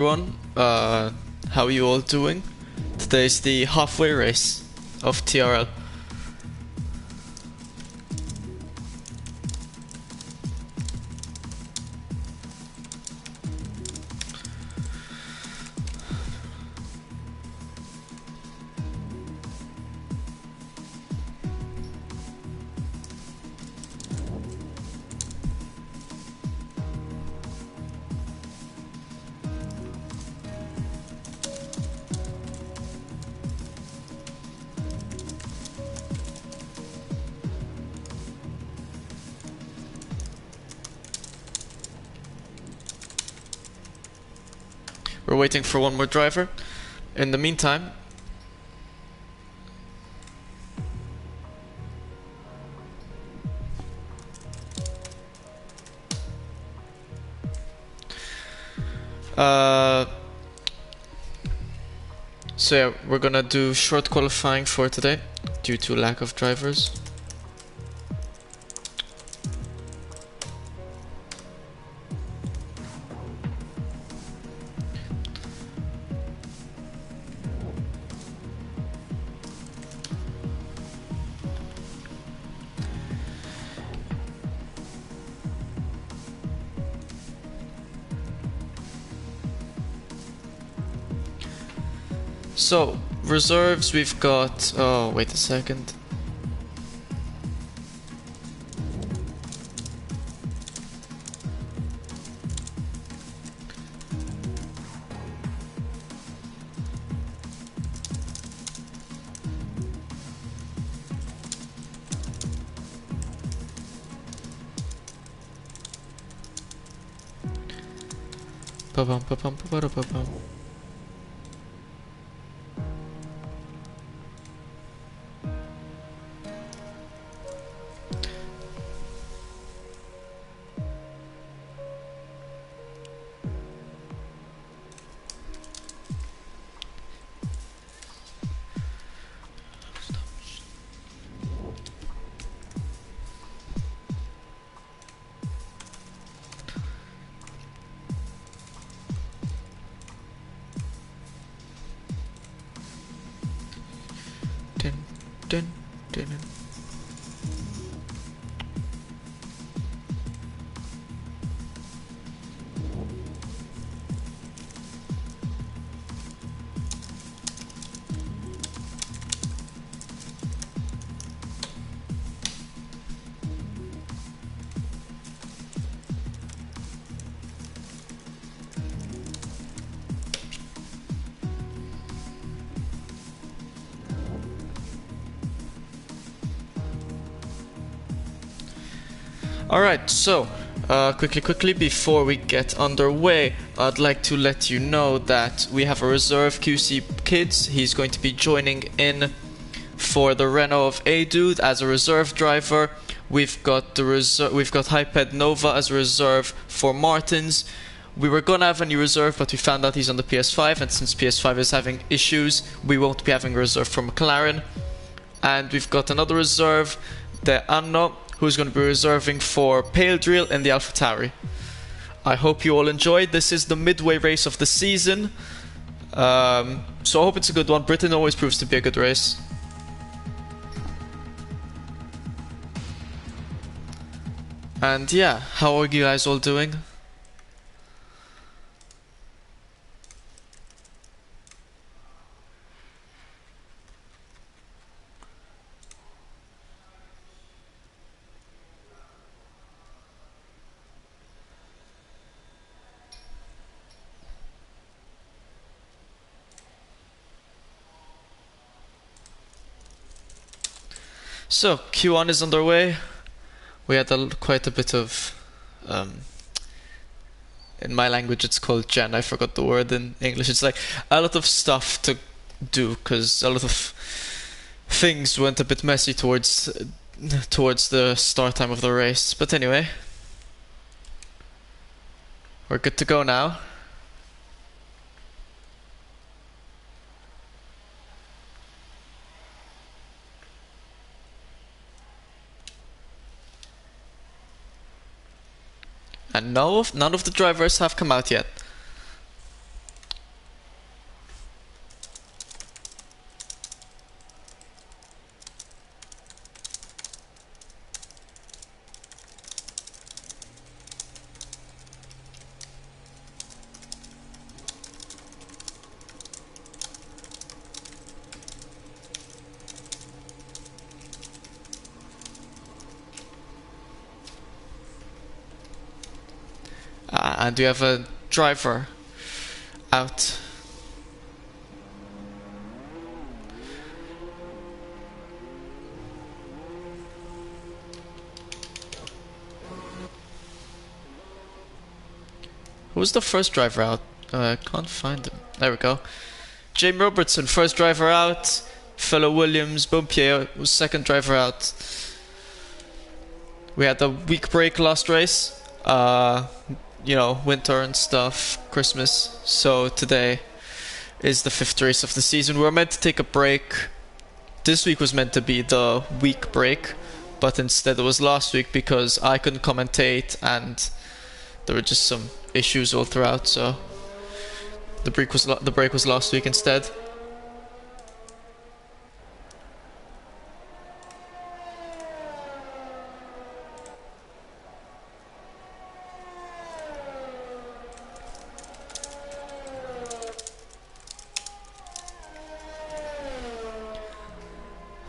Everyone, how are you all doing? Today's the halfway race of TRL. We're waiting for one more driver. In the meantime, so yeah, we're gonna do short qualifying for today due to lack of drivers. So, reserves, we've got... Oh, wait a second. Ba-bum, ba-bum, ba-ba-da-ba-bum. Dun, dun, dun, dun. Alright, so, quickly, before we get underway, I'd like to let you know that we have a reserve QC Kids. He's going to be joining in for the Renault of A-Dude as a reserve driver. We've got Hyped Nova as a reserve for Martins. We were gonna have a new reserve, but we found out he's on the PS5, and since PS5 is having issues, we won't be having a reserve for McLaren. And we've got another reserve, the Anno, who's going to be reserving for Pale Drill in the AlphaTauri. I hope you all enjoyed. This is the midway race of the season, so I hope it's a good one. Britain always proves to be a good race. And yeah, how are you guys all doing? So, Q1 is underway. We had quite a bit of, in my language it's called gen, I forgot the word in English. It's like a lot of stuff to do, because a lot of things went a bit messy towards the start time of the race. But anyway, we're good to go now. And none of the drivers have come out yet. And we have a driver out. Who was the first driver out? I can't find him. There we go. Jamie Robertson, first driver out. Fellow Williams, Bompier was second driver out. We had a week break last race. You know, winter and stuff, Christmas. So today is the 5th race of the season. We were meant to take a break. This week was meant to be the week break, but instead it was last week because I couldn't commentate and there were just some issues all throughout. So the break was last week instead.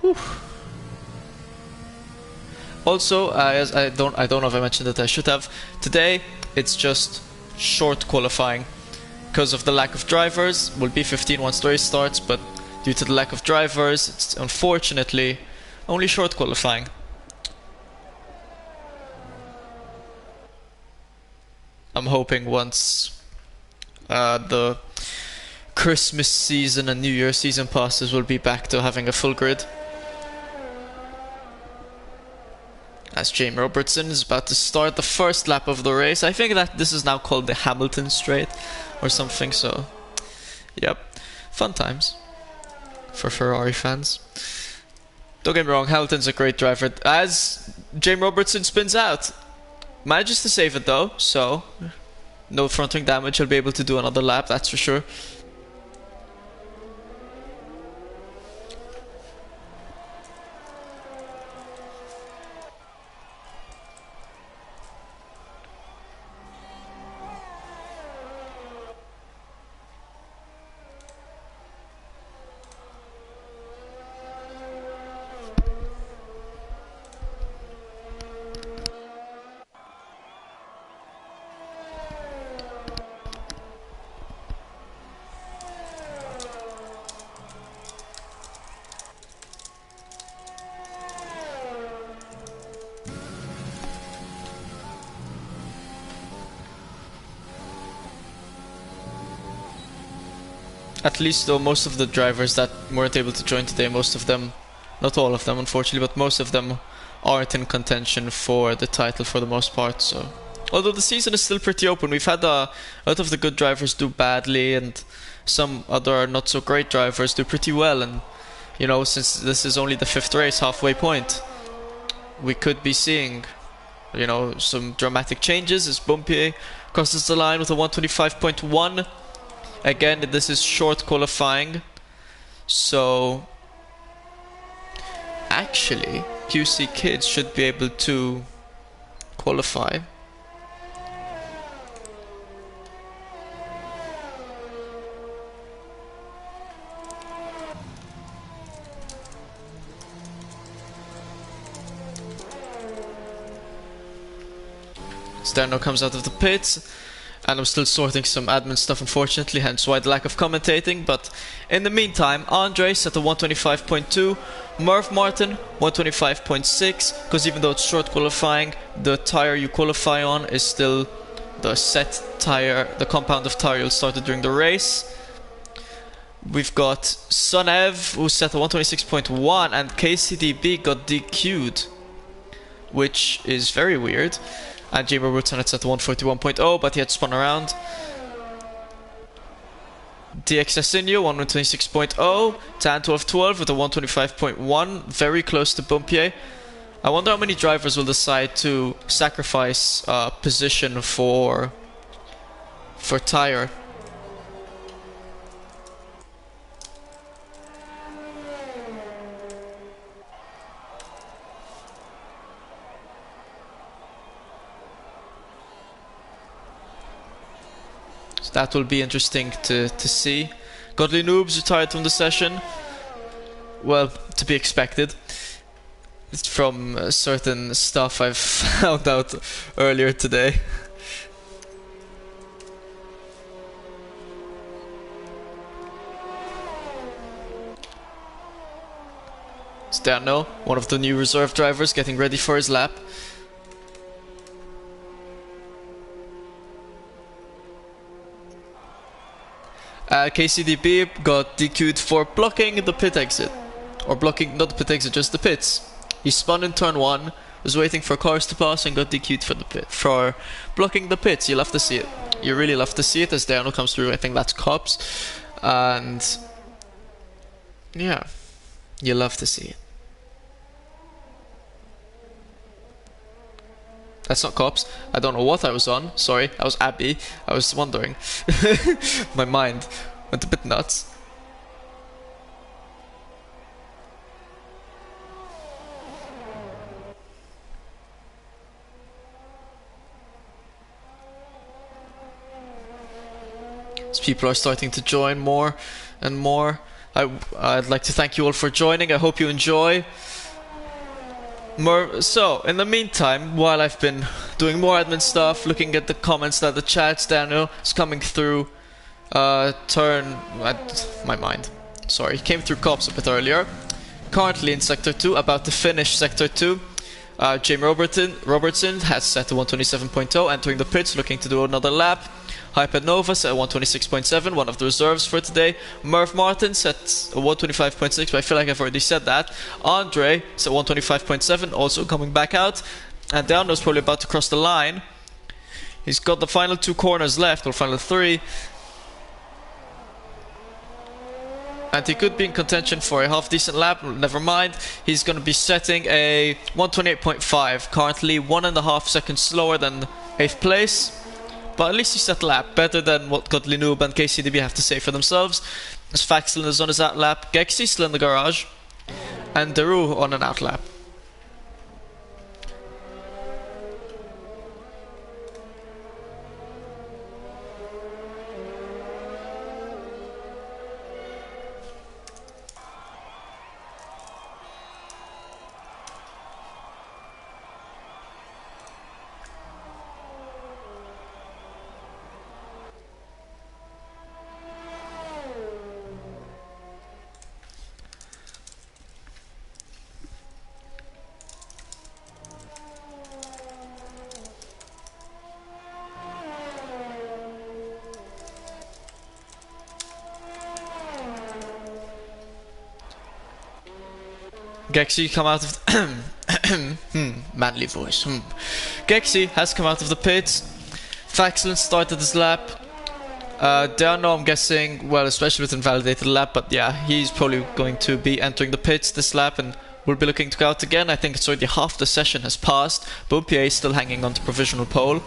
Whew. Also, as I don't know if I mentioned it, I should have. Today it's just short qualifying because of the lack of drivers. Will be 15 once the race starts, but due to the lack of drivers, it's unfortunately only short qualifying. I'm hoping once the Christmas season and New Year season passes, we'll be back to having a full grid. As Jamie Robertson is about to start the first lap of the race. I think that this is now called the Hamilton Straight or something, so yep, fun times for Ferrari fans. Don't get me wrong, Hamilton's a great driver. As Jamie Robertson spins out, manages to save it though, so no front wing damage. He'll be able to do another lap, that's for sure. At least though, most of the drivers that weren't able to join today, most of them, not all of them unfortunately, but most of them aren't in contention for the title for the most part. So, although the season is still pretty open, we've had a lot of the good drivers do badly and some other not so great drivers do pretty well. And you know, since this is only the 5th race, halfway point, we could be seeing, you know, some dramatic changes as Bompier crosses the line with a 125.1. Again, this is short qualifying, so actually QC Kids should be able to qualify. Sterno comes out of the pits. And I'm still sorting some admin stuff, unfortunately, hence why the lack of commentating. But in the meantime, Andres at the 125.2, Murph Martin 125.6, because even though it's short qualifying, the tire you qualify on is still the set tire, the compound of tire you'll start during the race. We've got Sonev, who's set at 126.1, and KCDB got DQ'd, which is very weird. And Jamie Robertson had set 141.0, but he had spun around. DXSinio 126.0, Tan 1212 with a 125.1, very close to Bompier. I wonder how many drivers will decide to sacrifice position for tire. That will be interesting to see. Godly Noobs retired from the session. Well, to be expected. It's from certain stuff I've found out earlier today. It's Dano, one of the new reserve drivers, getting ready for his lap. KCDB got DQ'd for blocking the pit exit. Or blocking, not the pit exit, just the pits. He spun in turn 1, was waiting for cars to pass and got DQ'd for the pit. For blocking the pits. You love to see it. You really love to see it as Dano comes through. I think that's cops. And yeah, you love to see it. That's not cops. I don't know what I was on. Sorry, I was Abby. I was wondering. My mind went a bit nuts. As people are starting to join more and more. I'd like to thank you all for joining. I hope you enjoy. So, in the meantime, while I've been doing more admin stuff, looking at the comments that the chats, Daniel is coming through. My mind. Sorry, he came through cops a bit earlier. Currently in Sector 2, about to finish Sector 2. James Robertson has set to 127.0, entering the pits, looking to do another lap. Hyped Novas at 126.7, one of the reserves for today. Merv Martin set 125.6, but I feel like I've already said that. Andre set 125.7, also coming back out. And Dano's probably about to cross the line. He's got the final 2 corners left, or final 3. And he could be in contention for a half-decent lap, never mind. He's going to be setting a 128.5, currently 1.5 seconds slower than 8th place. But at least he set a lap, better than what Godly Noob and KCDB have to say for themselves. As Faxlin is on his out lap, Gexy still in the garage, and Daru on an out lap. Gexy come out of manly voice. Gexy has come out of the pits. Faxlin started his lap. Dano, I'm guessing, well, especially with invalidated lap, but yeah, he's probably going to be entering the pits this lap and will be looking to go out again. I think it's already half the session has passed. Boompa is still hanging on to provisional pole,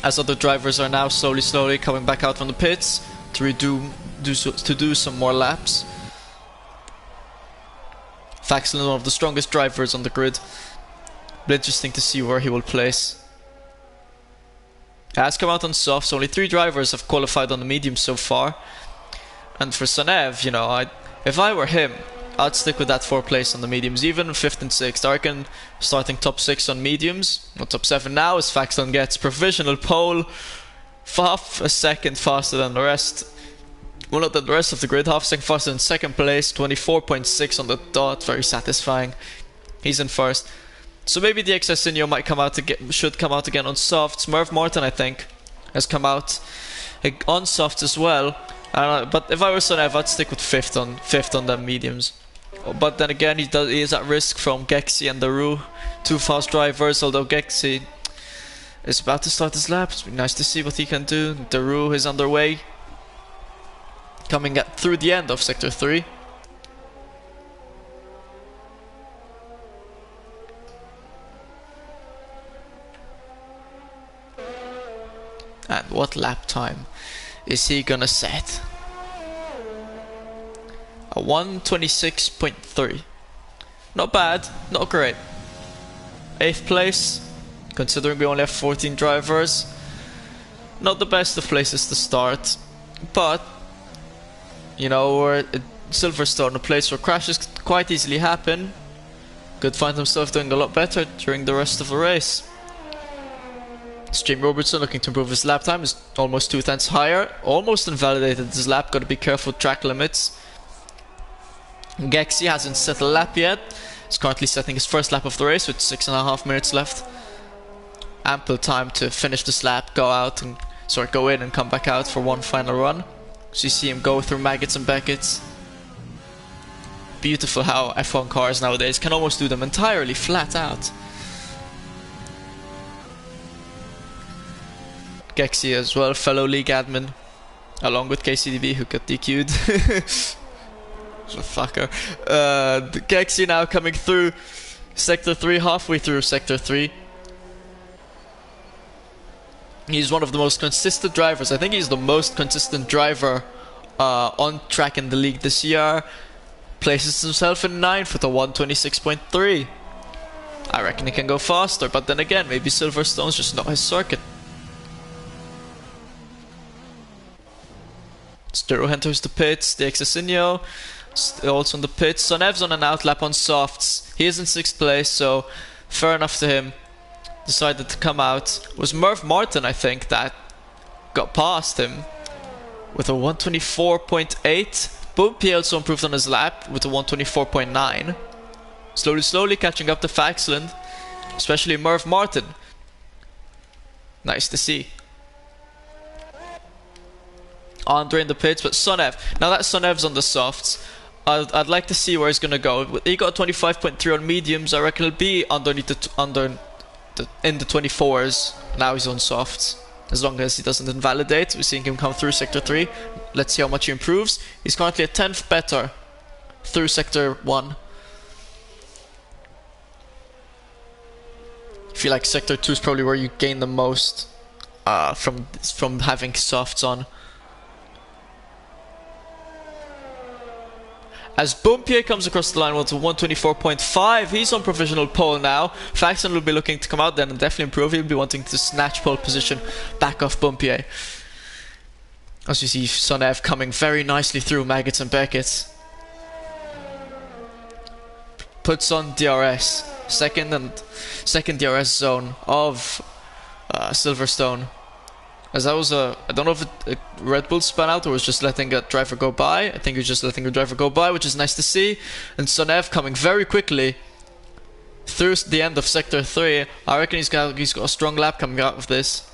as other drivers are now slowly coming back out from the pits to do some more laps. Faxlin, one of the strongest drivers on the grid. But interesting to see where he will place. He has come out on softs. Only 3 drivers have qualified on the mediums so far. And for Sanev, you know, if I were him, I'd stick with that 4th place on the mediums, even 5th and 6th. I reckon starting top 6 on mediums, or top 7 now, as Faxlin gets provisional pole, half a second faster than the rest. Well, not than the rest of the grid, half a second faster in 2nd place, 24.6 on the dot, very satisfying. He's in 1st. So maybe the XSinio might come out again, should come out again on softs. Merv Martin, I think, has come out on softs as well. But if I were Sanev, I'd stick with 5th on the mediums. But then again, he is at risk from Gexy and Daru, 2 fast drivers. Although Gexy is about to start his lap, it's nice to see what he can do. Daru is underway, coming through the end of Sector 3. And what lap time is he gonna set? A 126.3. Not bad, not great. 8th place, considering we only have 14 drivers. Not the best of places to start, but you know, we're at Silverstone, a place where crashes quite easily happen. Could find himself doing a lot better during the rest of the race. James Robertson looking to improve his lap time, is almost 2 tenths higher. Almost invalidated his lap, gotta be careful with track limits. Gexi hasn't set a lap yet. He's currently setting his first lap of the race with 6.5 minutes left. Ample time to finish this lap, go in and come back out for one final run. So you see him go through Maggots and Becketts. Beautiful how F1 cars nowadays can almost do them entirely flat out. Gexi as well, fellow league admin, along with KCDB, who got DQ'd. Fucker. Gexi now coming through Sector 3, halfway through Sector 3. He's one of the most consistent drivers. I think he's the most consistent driver on track in the league this year. Places himself in 9th with a 126.3. I reckon he can go faster, but then again, maybe Silverstone's just not his circuit. Sturo enters the pits, the Exasinio also in the pits. Sonev's on an outlap on softs. He is in 6th place, so fair enough to him. Decided to come out. It was Merv Martin, I think, that got past him with a 124.8. Bumpier also improved on his lap with a 124.9. Slowly catching up to Faxland, especially Merv Martin. Nice to see. Andre in the pits, but Sonev. Now that Sonev's on the softs, I'd like to see where he's gonna go. He got a 25.3 on mediums. I reckon he'll be underneath in the 24s. Now he's on softs. As long as he doesn't invalidate, we're seeing him come through Sector 3. Let's see how much he improves. He's currently a 10th better through Sector 1. I feel like Sector 2 is probably where you gain the most from having softs on. As Bumpier comes across the line with a 124.5, he's on provisional pole now. Faxon will be looking to come out then and definitely improve. He'll be wanting to snatch pole position back off Bumpier. As you see Sonev coming very nicely through Maggots and Beckett. Puts on DRS. Second DRS zone of Silverstone. As that was I don't know if a Red Bull spun out or was just letting a driver go by. I think he was just letting a driver go by, which is nice to see. And Sonev coming very quickly through the end of Sector 3. I reckon he's got a strong lap coming out of this.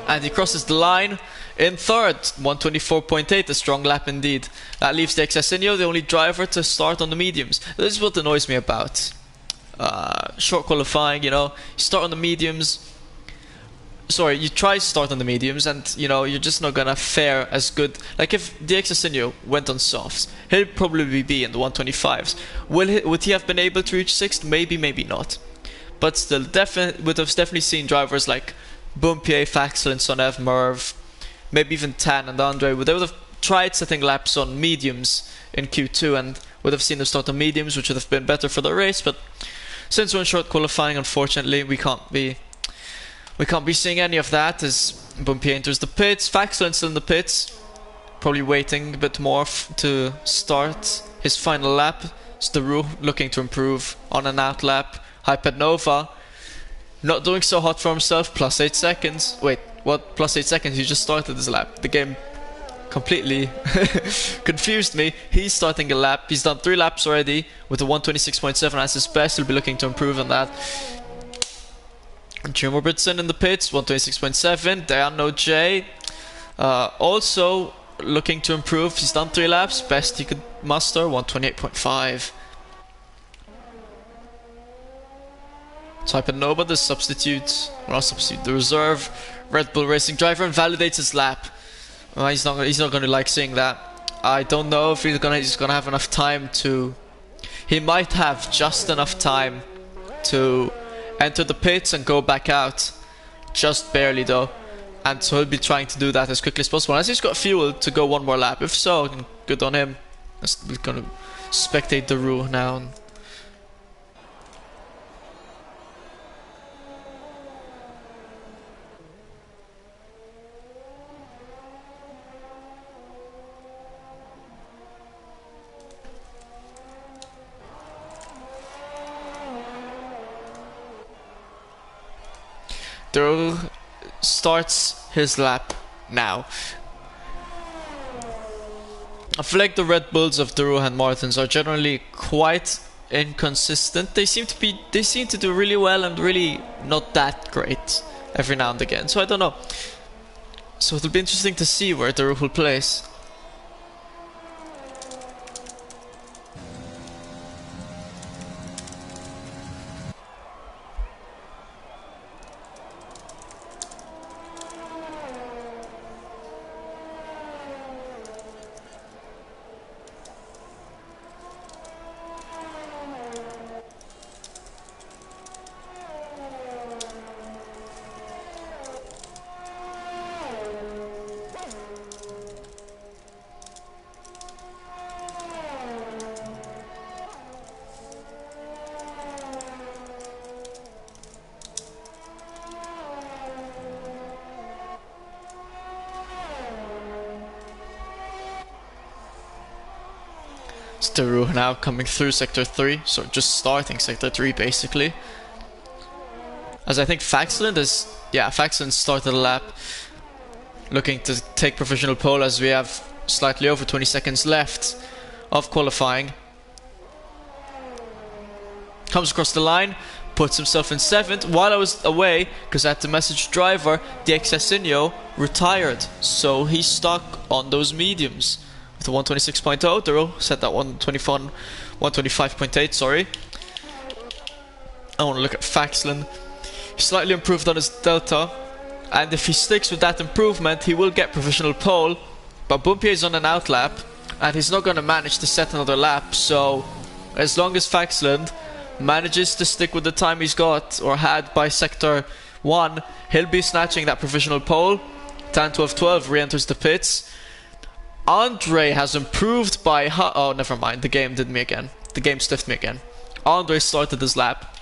And he crosses the line in 3rd, 124.8, a strong lap indeed. That leaves the Exasinio, the only driver to start on the mediums. This is what annoys me about short qualifying, you know. You start on the mediums. Sorry, you try to start on the mediums and, you know, you're just not gonna fare as good. Like if the Exasinio went on softs, he'll probably be in the 125s. Would he have been able to reach 6th? Maybe, maybe not. But still, would have definitely seen drivers like Bumpier, Faxel, Sonev, Merv, maybe even Tan and Andre. They would have tried setting laps on mediums in Q2 and would have seen them start on mediums, which would have been better for the race. But since we're in short qualifying, unfortunately, we can't be seeing any of that as Bumpier enters the pits. Faxel still in the pits, probably waiting a bit more to start his final lap. Starou looking to improve on an out lap. Hypernova not doing so hot for himself, plus 8 seconds. Wait, what? Plus 8 seconds? He just started his lap. The game completely confused me. He's starting a lap. He's done 3 laps already with a 126.7 as his best. He'll be looking to improve on that. Jim Robertson in the pits, 126.7. Diano J also looking to improve. He's done 3 laps. Best he could muster, 128.5. Hypernova, the substitute, well, not substitute, the reserve Red Bull Racing driver, invalidates his lap. He's not going to like seeing that. I don't know if he's gonna have enough time to. He might have just enough time to enter the pits and go back out, just barely though. And so he'll be trying to do that as quickly as possible. As he's got fuel to go one more lap. If so, good on him. We're gonna spectate the Rue now. Drew starts his lap now. I feel like the Red Bulls of Daruh and Martins are generally quite inconsistent. They seem to do really well and really not that great every now and again. So I don't know. So it'll be interesting to see where Daruh will place. Daruh now coming through Sector 3, so just starting Sector 3 basically. As I think Faxland is, Faxland started a lap, looking to take provisional pole as we have slightly over 20 seconds left of qualifying. Comes across the line, puts himself in 7th. While I was away, because I had to message driver, DXSinho retired, so he's stuck on those mediums. With a 126.0, Daruh set that 125.8, sorry. I want to look at Faxland. He slightly improved on his delta, and if he sticks with that improvement, he will get provisional pole. But Bumpier is on an out lap, and he's not going to manage to set another lap, so as long as Faxland manages to stick with the time he's got, or had by Sector 1, he'll be snatching that provisional pole. Tan 12-12 re-enters the pits. Andre has improved by... oh, never mind. The game did me again. The game stiffed me again. Andre started his lap.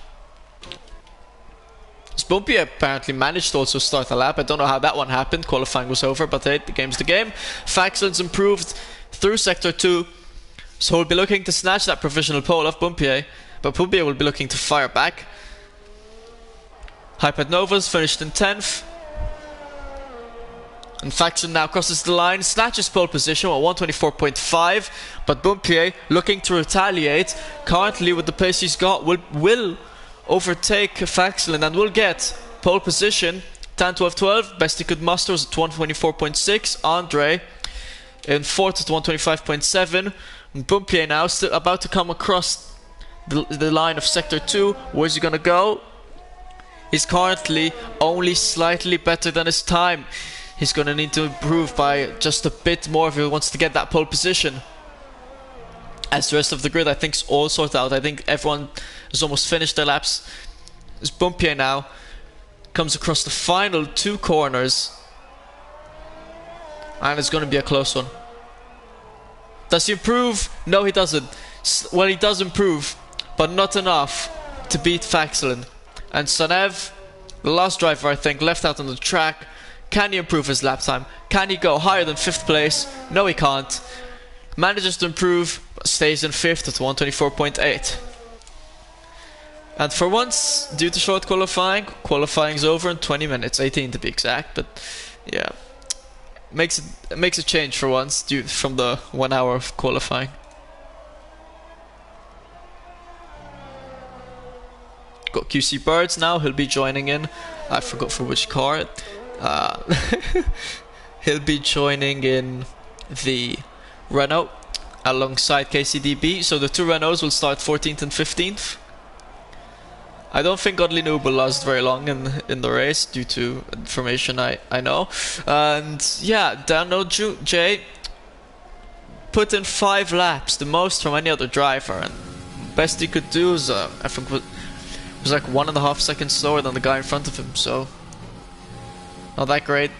Bumpy apparently managed to also start a lap. I don't know how that one happened. Qualifying was over, but hey, the game's the game. Faxland's improved through Sector 2. So we'll be looking to snatch that provisional pole off Bumpier. But Bumpier will be looking to fire back. Hyped Novas finished in 10th. And Faxland now crosses the line, snatches pole position at 124.5, but Bumpier, looking to retaliate, currently with the pace he's got, will overtake Faxland and will get pole position. Tan 12-12, best he could muster was at 124.6. Andre in 4th at 125.7. Bumpier now still about to come across the line of Sector 2. Where's he gonna go? He's currently only slightly better than his time. He's going to need to improve by just a bit more if he wants to get that pole position. As the rest of the grid, I think, is all sorted out. I think everyone has almost finished their laps. This Bumpier now comes across the final 2 corners. And it's going to be a close one. Does he improve? No, he doesn't. Well, he does improve, but not enough to beat Faxland. And Sanev, the last driver, I think, left out on the track. Can he improve his lap time? Can he go higher than 5th place? No, he can't. Manages to improve, but stays in 5th at 124.8. And for once, due to short qualifying's over in 20 minutes, 18 to be exact. But yeah, makes a change for once from the 1 hour of qualifying. Got QC Birds now. He'll be joining in. I forgot for which car. He'll be joining in the Renault alongside KCDB. So the 2 Renaults will start 14th and 15th. I don't think Godly Noob will last very long in the race due to information I know. And yeah, Daniel J put in 5 laps, the most from any other driver, and best he could do is I think was like 1.5 seconds slower than the guy in front of him, so not that great.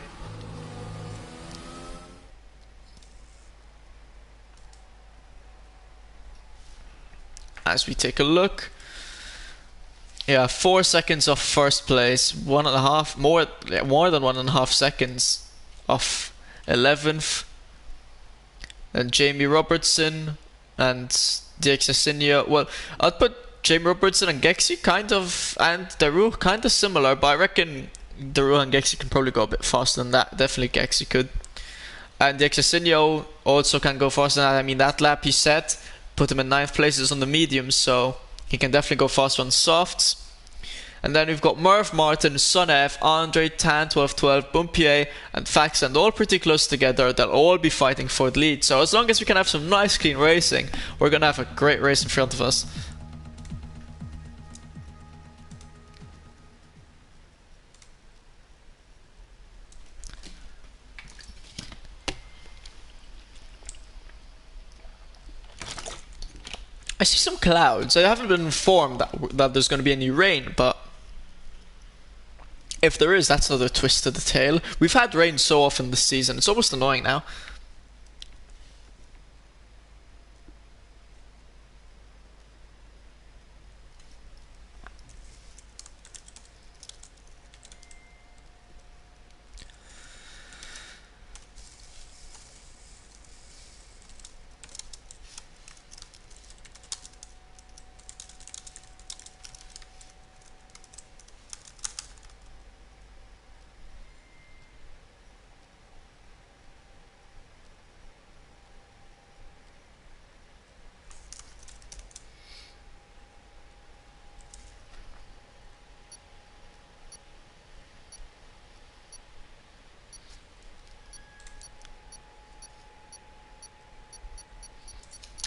As we take a look, yeah, 4 seconds off first place, 1.5 more than 1.5 seconds off 11th. And Jamie Robertson and DXSinho. Well, I'd put Jamie Robertson and Gexy and Daruh kind of similar, but I reckon Daruh and Gexy can probably go a bit faster than that. Definitely Gexy could. And the Exasinho also can go faster than that. I mean, that lap he set put him in 9th places on the mediums, so he can definitely go faster on softs. And then we've got Merv Martin, Son F, Andre, Tan, 1212, Bumpier, and Faxland all pretty close together. They'll all be fighting for the lead. So as long as we can have some nice clean racing, we're going to have a great race in front of us. I see some clouds. I haven't been informed that there's going to be any rain, but if there is, that's another twist to the tale. We've had rain so often this season, it's almost annoying now.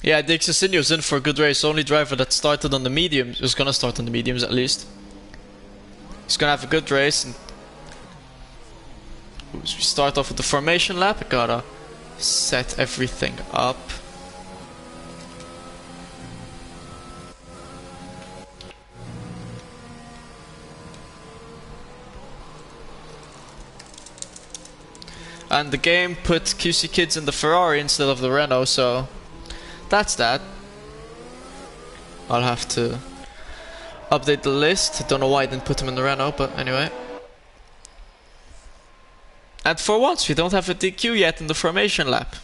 Yeah, the Exasinho's in for a good race. Only driver that started on the mediums is gonna start on the mediums at least. He's gonna have a good race. And we start off with the formation lap. I gotta set everything up. And the game put QC Kids in the Ferrari instead of the Renault, so that's that. I'll have to update the list. Don't know why I didn't put him in the Renault, but anyway. And for once, we don't have a DQ yet in the formation lap.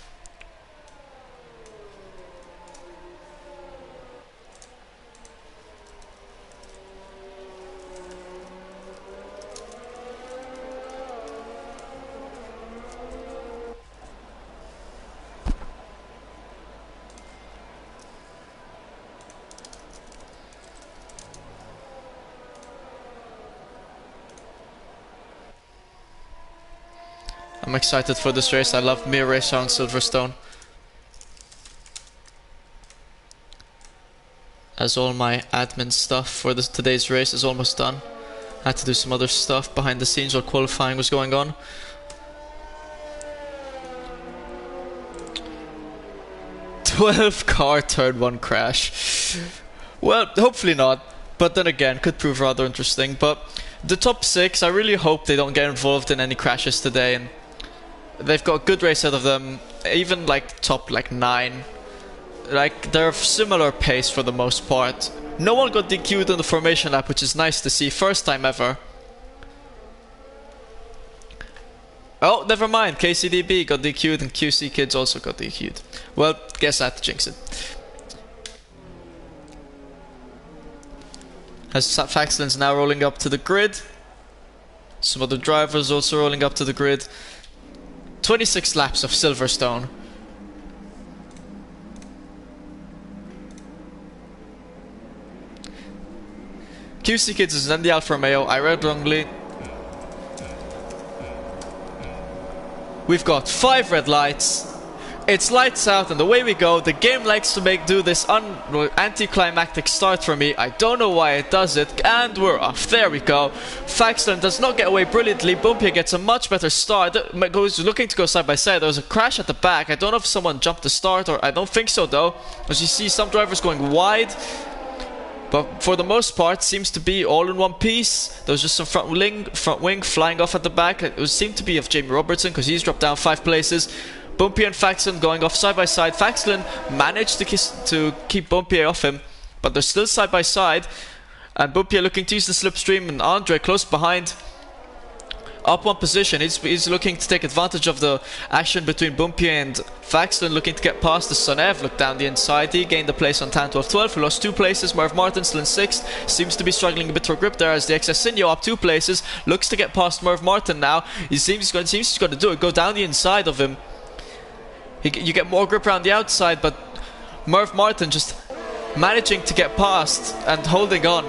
I'm excited for this race. I love Mir Racer on Silverstone. As all my admin stuff for today's race is almost done. I had to do some other stuff behind the scenes while qualifying was going on. "12 car turn 1 crash." Well, hopefully not. But then again, could prove rather interesting. But the top 6, I really hope they don't get involved in any crashes today. And they've got a good race out of them. Even like top 9. Like, they're of similar pace for the most part. No one got DQ'd in the formation lap, which is nice to see. First time ever. Oh, never mind. KCDB got DQ'd and QC Kids also got DQ'd. Well, guess I had to jinx it. As Faxland's now rolling up to the grid. Some other drivers also rolling up to the grid. 26 laps of Silverstone. QC Kids is in the Alfa Romeo. I read wrongly. We've got 5 red lights. It's lights out and away we go. The game likes to do this anticlimactic start for me. I don't know why it does it. And we're off. There we go. Faxland does not get away brilliantly. Bumpy gets a much better start. Goes looking to go side by side. There was a crash at the back. I don't know if someone jumped the start, or I don't think so though. As you see, some drivers going wide. But for the most part, seems to be all in one piece. There was just some front wing flying off at the back. It seemed to be of Jamie Robertson because he's dropped down 5 places. Bumpy and Faxland going off side by side. Faxland managed to keep Bumpy off him, but they're still side by side. And Bumpy looking to use the slipstream, and Andre close behind. Up one position. He's looking to take advantage of the action between Bumpy and Faxland, looking to get past the Sonev. Look down the inside. He gained the place on Tan 12-12, who lost 2 places. Merv Martin still in 6th. Seems to be struggling a bit for grip there as the Exasinho up 2 places. Looks to get past Merv Martin now. He seems he's going to do it. Go down the inside of him. You get more grip around the outside, but Merv Martin just managing to get past and holding on.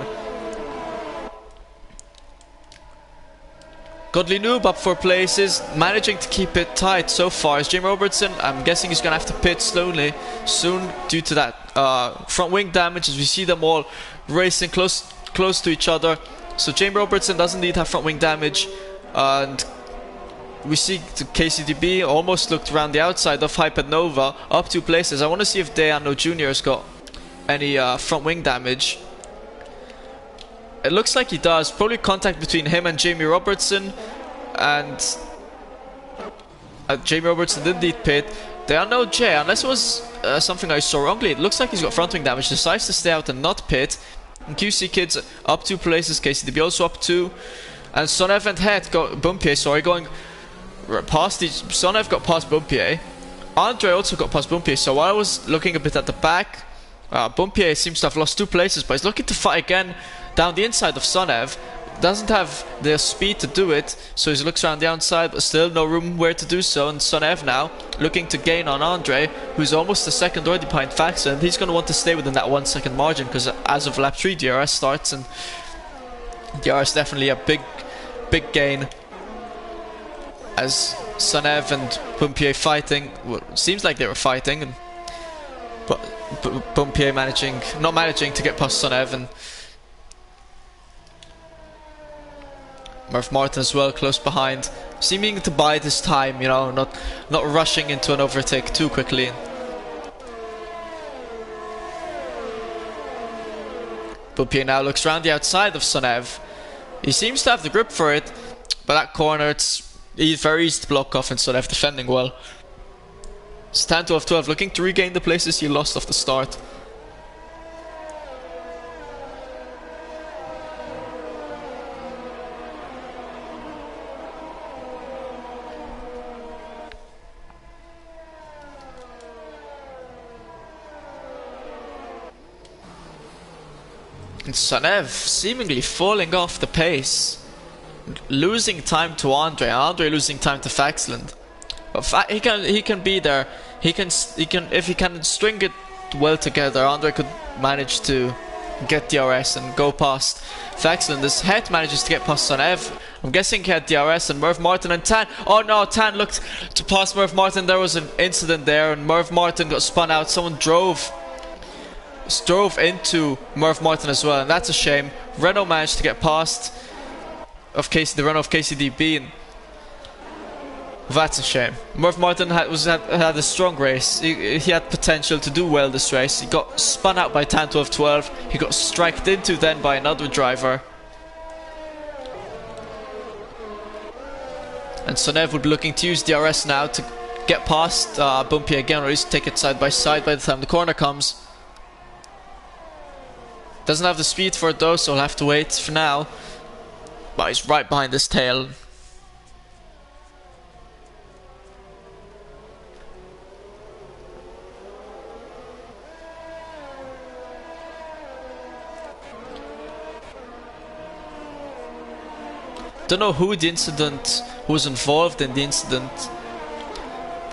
Godly Noob up for places, managing to keep it tight so far. As Jamie Robertson, I'm guessing he's going to have to pit slowly soon due to that front wing damage, as we see them all racing close to each other. So Jamie Robertson doesn't need to have front wing damage, and we see the KCDB almost looked around the outside of Hypernova, up 2 places. I want to see if Deano Jr. has got any front wing damage. It looks like he does. Probably contact between him and Jamie Robertson, and Jamie Robertson did indeed pit. Deano J, unless it was something I saw wrongly, it looks like he's got front wing damage. Decides to stay out and not pit. And QC Kids up 2 places. KCDB also up 2. And Sonev and Het got Bumpier, sorry, going past each. Sonev got past Bumpier. Andre also got past Bumpier. So while I was looking a bit at the back, Bumpier seems to have lost 2 places, but he's looking to fight again down the inside of Sonev. Doesn't have the speed to do it, so he looks around the outside, but still no room where to do so. And Sonev now looking to gain on Andre, who's almost a second already behind Faxon, and he's going to want to stay within that 1 second margin, because as of lap 3 DRS starts, and DRS definitely a big gain. As Sonev and Bumpier fighting, well, seems like they were fighting, but Bumpier not managing to get past Sonev, and Merv Martin as well close behind, seeming to bide his time, you know, not rushing into an overtake too quickly. Bumpier now looks around the outside of Sonev. He seems to have the grip for it, but that corner, it's very easy to block off, and Sonev defending well. Stan 12-12 looking to regain the places he lost off the start. And Sonev seemingly falling off the pace, losing time to Andre losing time to Faxland. But he can be there. He can if he can string it well together, Andre could manage to get DRS and go past Faxland. This Het manages to get past Sonev. I'm guessing he had DRS, and Merv Martin and Tan. Oh no, Tan looked to pass Merv Martin. There was an incident there, and Merv Martin got spun out. Someone drove into Merv Martin as well, and that's a shame. Renault managed to get past the Renault of KCDB, and that's a shame. Merv Martin had a strong race. He had potential to do well this race. He got spun out by Tan 12-12. He got striked into then by another driver. And Sonev would be looking to use DRS now to get past Bumpier again, or at least take it side by side by the time the corner comes. Doesn't have the speed for it though, so he'll have to wait for now. But he's right behind this tail. Don't know who was involved in the incident.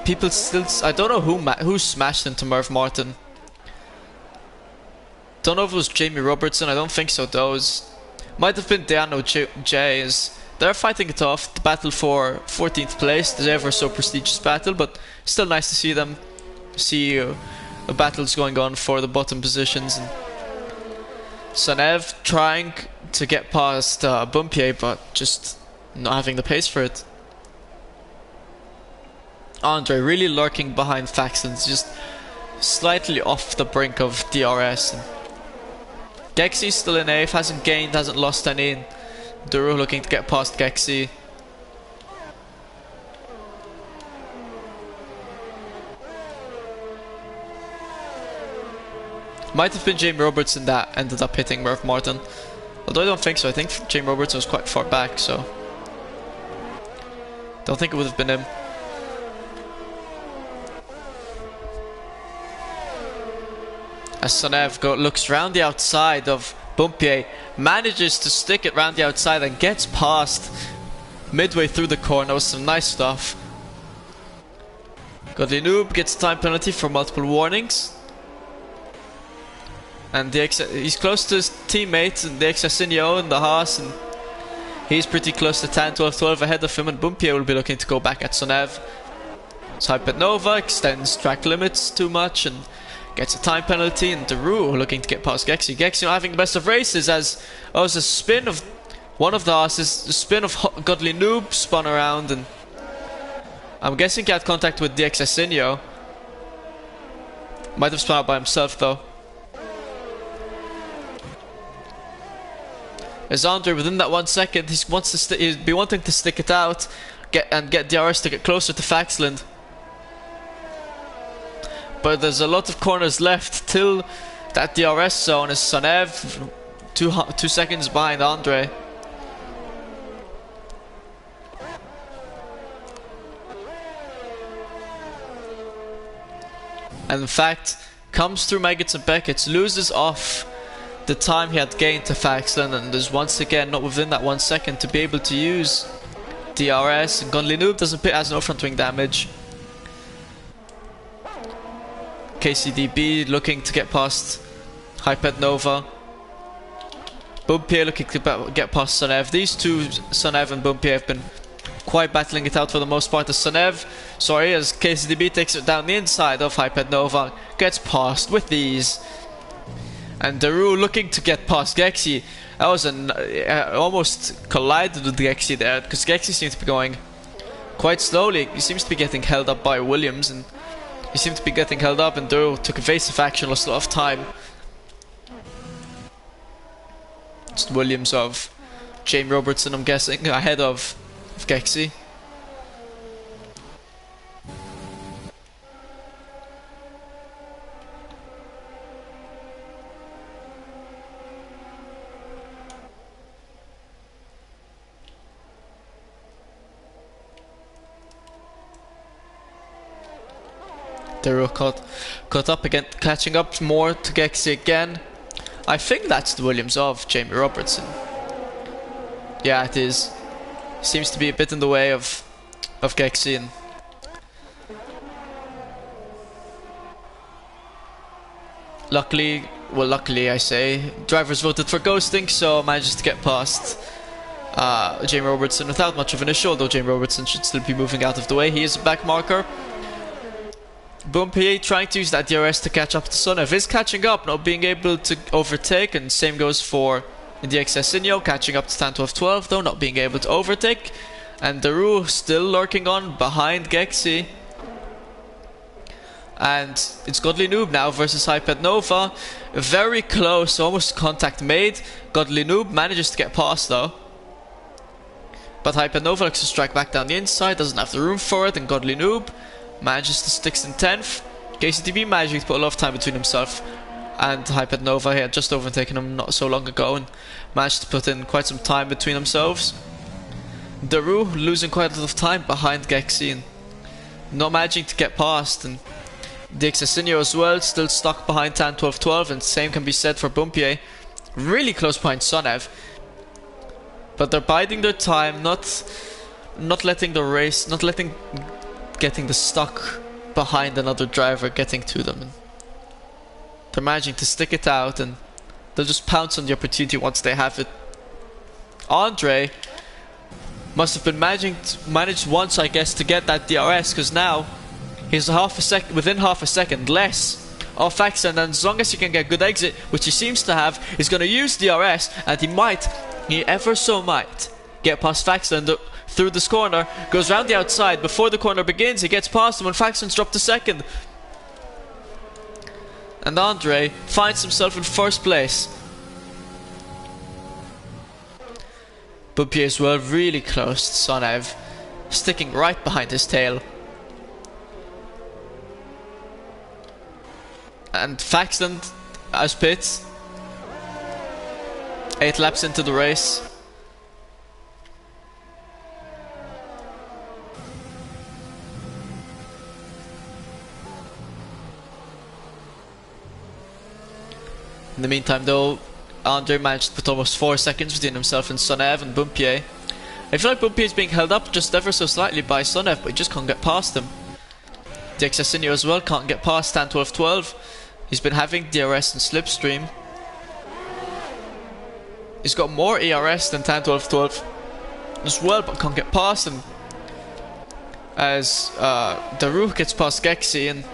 People still, I don't know who smashed into Merv Martin. Don't know if it was Jamie Robertson. I don't think so. Those might have been Deano J's. They're fighting it off. The battle for 14th place, the ever so prestigious battle, but still nice to see them. See the battles going on for the bottom positions. And Sonev trying to get past Bumpier, but just not having the pace for it. Andre really lurking behind Faxons, just slightly off the brink of DRS. And Gexy's still in 8th, hasn't gained, hasn't lost any. Duru looking to get past Gexy. Might have been Jamie Robertson that ended up hitting Merv Martin. Although I don't think so. I think Jamie Robertson was quite far back, so don't think it would have been him. As Sonev looks round the outside of Bumpier, manages to stick it round the outside and gets past midway through the corner with some nice stuff. Godly Noob gets a time penalty for multiple warnings. And he's close to his teammate, the Exasinho and the Haas, and he's pretty close to 10, 12, 12 ahead of him, and Bumpier will be looking to go back at Sonev. So Hypernova extends track limits too much and gets a time penalty, and Daru looking to get past Gexi. Gexi not having the best of races as a spin of one of the Haas's, the spin of Godly Noob spun around, and I'm guessing he had contact with the Exasinho. Might have spun out by himself though. As Andre within that 1 second, he wants to he'd be wanting to stick it out, get DRS to get closer to Faxland. But there's a lot of corners left till that DRS zone as Sonev 2 seconds behind Andre. And in fact, comes through Maggots and Beckett, loses off the time he had gained to Faxland, and is once again not within that 1 second to be able to use DRS. And Godly Noob has no front wing damage. KCDB looking to get past Hyped Nova. Bumpier looking to get past Sonev. These two, Sonev and Bumpier, have been quite battling it out for the most part. As KCDB takes it down the inside of Hyped Nova, gets past with ease. And Daru looking to get past Gexi. That was almost collided with Gexi there, because Gexi seems to be going quite slowly. He seems to be getting held up by Williams, and he seemed to be getting held up, and Daru took evasive action, lost a lot of time. It's Williams of Jamie Robertson, I'm guessing, ahead of Gexi. Daru caught up again, catching up more to Gexi again. I think that's the Williams of Jamie Robertson. Yeah, it is. Seems to be a bit in the way of Gexi. And luckily I say, drivers voted for ghosting, so manages to get past Jamie Robertson without much of an issue, although Jamie Robertson should still be moving out of the way. He is a back marker. Bumpier trying to use that DRS to catch up to Sonev, is catching up, not being able to overtake, and same goes for the Exasinho, catching up to 10, 12, 12 though, not being able to overtake. And Daru still lurking on behind Gexi. And it's Godly Noob now versus Hyped Nova. Very close, almost contact made. Godly Noob manages to get past though. But Hyped Nova looks to strike back down the inside, doesn't have the room for it, and Godly Noob manages to stick in 10th. KCTV managing to put a lot of time between himself and Hyped Nova. He had just overtaken him not so long ago and managed to put in quite some time between themselves. Daru losing quite a lot of time behind Gexi and not managing to get past, and the Exasinho as well still stuck behind 10, 12, 12, and same can be said for Bumpier, really close behind Sonev. But they're biding their time, not letting the race, getting the stuck behind another driver getting to them. And they're managing to stick it out, and they'll just pounce on the opportunity once they have it. Andre must have been managed once, I guess, to get that DRS, because now he's within half a second less of Faxland, and as long as he can get good exit, which he seems to have, he's going to use DRS, and he ever so might get past Faxland through this corner, goes round the outside. Before the corner begins, he gets past him when Faxland's dropped to second. And Andre finds himself in first place. Bumpier as well, really close to Sonev, sticking right behind his tail. And Faxland as pit, 8 laps into the race. In the meantime though, Andre managed to put almost 4 seconds between himself and Sonev and Bumpier. I feel like Bumpier is being held up just ever so slightly by Sonev, but he just can't get past him. DXSinio as well, can't get past Tan 12-12. He's been having DRS and Slipstream. He's got more ERS than Tan 12-12 as well, but can't get past him. As Daruh gets past Gexi, and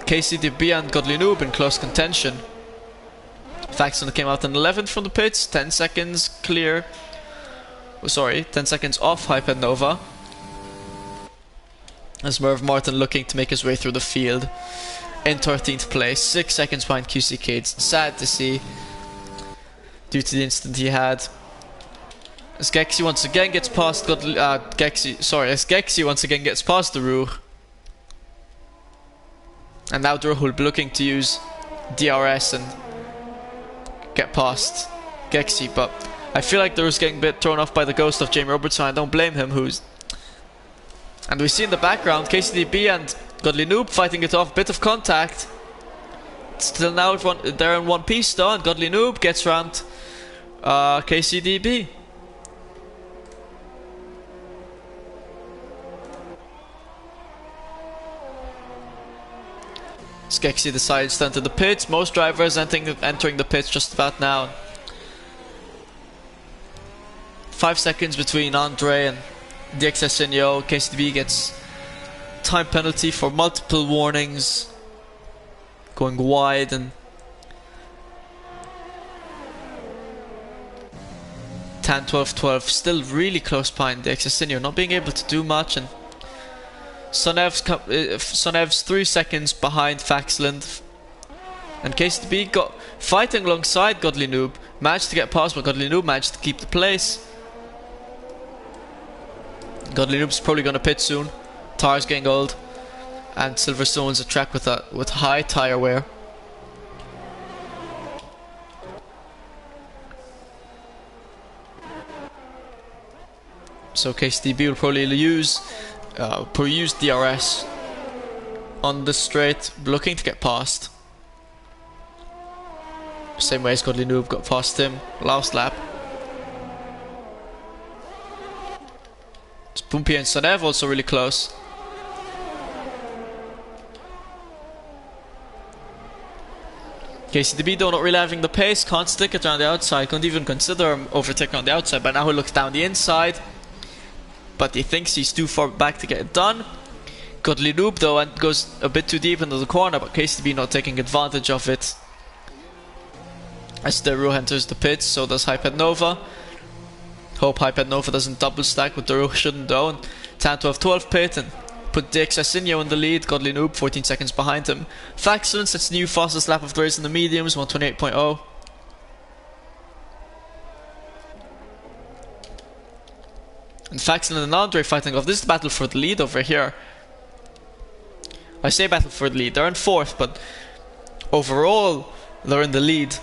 KCDB and Godly Noob in close contention. Faxon came out in 11th from the pits, 10 seconds clear. Oh, sorry, 10 seconds off Hyped Nova. As Merv Martin looking to make his way through the field in 13th place, 6 seconds behind QC Kids. Sad to see, due to the incident he had. As Gexi once again gets past as Gexi once again gets past Daruh. And now Daruh will be looking to use DRS and get past Gexi, but I feel like Daruh's getting a bit thrown off by the ghost of Jamie Robertson. I don't blame him. And we see in the background KCDB and Godly Noob fighting it off, bit of contact. Still now they're in one piece though, and Godly Noob gets around KCDB. Skexy decides to enter the pits. Most drivers entering the pits just about now. 5 seconds between Andre and DXSinio. KCDB gets time penalty for multiple warnings, going wide, and Tan 12-12 still really close behind DXSinio, not being able to do much, and Sonev's 3 seconds behind Faxland, and KCDB got fighting alongside Godly Noob, managed to get past, but Godly Noob managed to keep the place. Godly Noob's probably gonna pit soon. Tires getting old, and Silverstone's a track with high tire wear. So KCDB will probably use DRS on the straight, looking to get past. Same way as Godly Noob got past him last lap. Bumpy and Sonev also really close. KCDB though not really having the pace, can't stick it around the outside, can't even consider overtaking on the outside, but now he looks down the inside. But he thinks he's too far back to get it done. Godly Noob though and goes a bit too deep into the corner, but KCDB not taking advantage of it. As Daruh enters the pits, so does Hyped Nova. Hope Hyped Nova doesn't double stack, but Daruh shouldn't though. And Tan 12-12 pit and put DXSinio in the lead. Godly Noob 14 seconds behind him. Faxon sets new fastest lap of the race in the mediums, 128.0. And Faxon and Andre fighting off. This is the battle for the lead over here. I say battle for the lead, they're in 4th, but overall they're in the lead.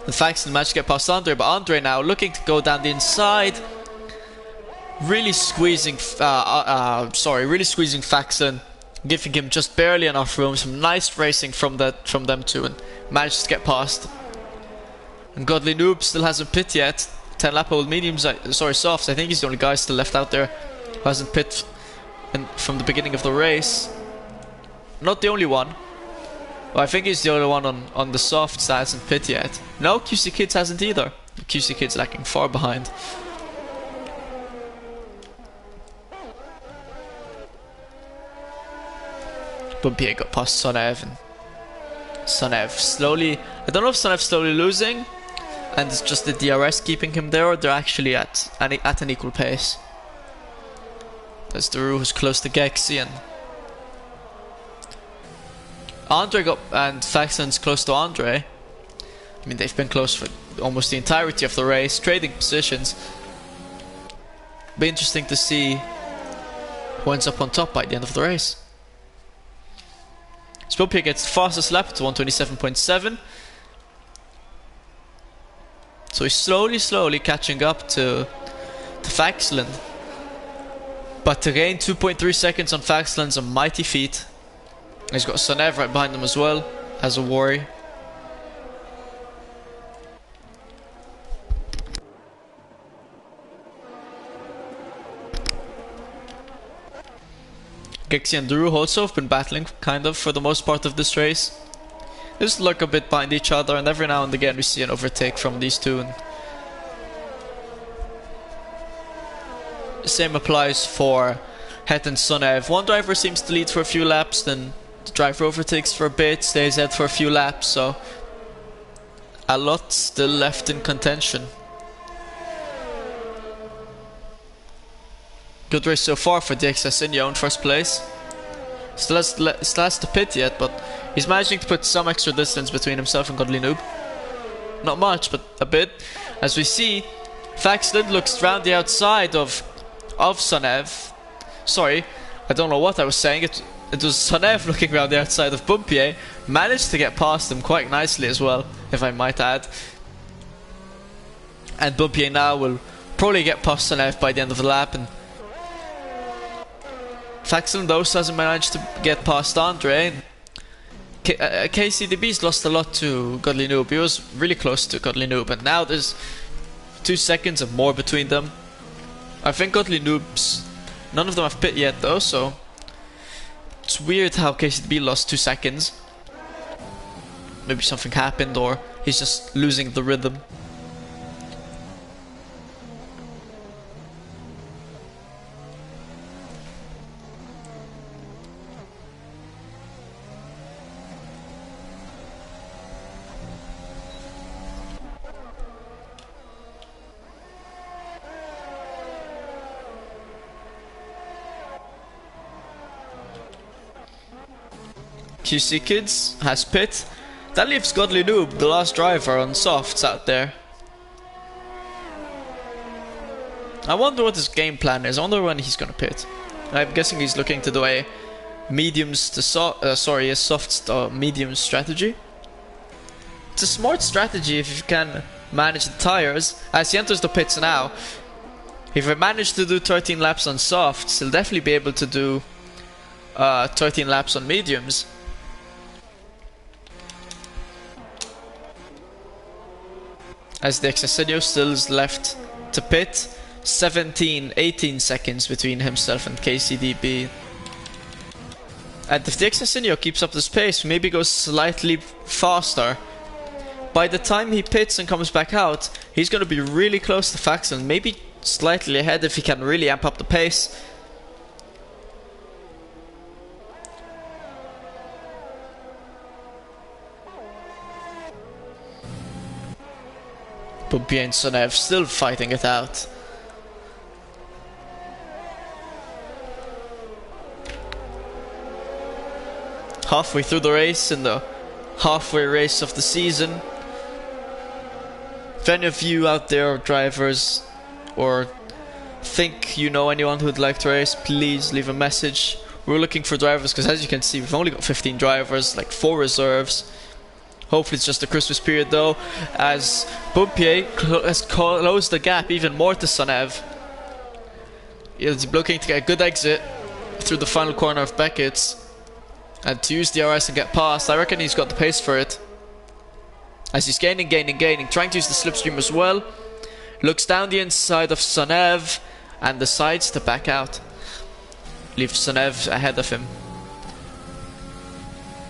And Faxon managed to get past Andre, but Andre now looking to go down the inside. Really squeezing Faxon, giving him just barely enough room. Some nice racing from them two, and managed to get past. And Godly Noob still hasn't pit yet. 10 lap old mediums, softs. I think he's the only guy still left out there who hasn't pit from the beginning of the race. Not the only one. Well, I think he's the only one on the softs that hasn't pit yet. No, QC Kids hasn't either. QC Kids lacking far behind. Bumpy got past Sonev, and Sonev slowly, I don't know if Sonev's slowly losing and it's just the DRS keeping him there, or they're actually at an equal pace. There's Daruh who's close to Gexi, and Andre and Faxon's close to Andre. I mean, they've been close for almost the entirety of the race, trading positions. Be interesting to see who ends up on top by the end of the race. Spopia gets the fastest lap to 127.7. So he's slowly catching up to Faxland. But to gain 2.3 seconds on Faxland's a mighty feat. He's got Sonev right behind him as well, as a worry. Gexi and Duru also have been battling, kind of, for the most part of this race. They just lurk a bit behind each other, and every now and again we see an overtake from these two. And the same applies for Het and Sonev. One driver seems to lead for a few laps, then the driver overtakes for a bit, stays ahead for a few laps, so a lot still left in contention. Good race so far for DXS in first place. Still has to pit yet, but he's managing to put some extra distance between himself and Godly Noob. Not much, but a bit. As we see, Faxland looks round the outside of Sonev. Sorry, I don't know what I was saying. It was Sonev looking round the outside of Bumpier. Managed to get past him quite nicely as well, if I might add. And Bumpier now will probably get past Sonev by the end of the lap. And Faxland though hasn't managed to get past Andre. KCDB's lost a lot to Godly Noob. He was really close to Godly Noob, and now there's 2 seconds and more between them. I think Godly Noob's... None of them have pit yet though, so... It's weird how KCDB lost 2 seconds. Maybe something happened, or he's just losing the rhythm. QC Kids has pit. That leaves Godly Noob, the last driver, on softs out there. I wonder what his game plan is. I wonder when he's gonna pit. I'm guessing he's looking to do a mediums to a softs to mediums strategy. It's a smart strategy if you can manage the tires. As he enters the pits now, if he managed to do 13 laps on softs, he'll definitely be able to do 13 laps on mediums. As the Excesenio still is left to pit, 18 seconds between himself and KCDB. And if the Excesenio keeps up this pace, maybe goes slightly faster, by the time he pits and comes back out, he's going to be really close to Faxland, maybe slightly ahead if he can really amp up the pace. Bumpier and Sonev still fighting it out. Halfway through the race, in the halfway race of the season. If any of you out there are drivers or think you know anyone who would like to race, please leave a message. We're looking for drivers because, as you can see, we've only got 15 drivers, like 4 reserves. Hopefully it's just the Christmas period though, as Bumpier has closed the gap even more to Sonev. He's looking to get a good exit through the final corner of Beckett's and to use the RS and get past. I reckon he's got the pace for it. As he's gaining, trying to use the slipstream as well. Looks down the inside of Sonev and decides to back out. Leave Sonev ahead of him.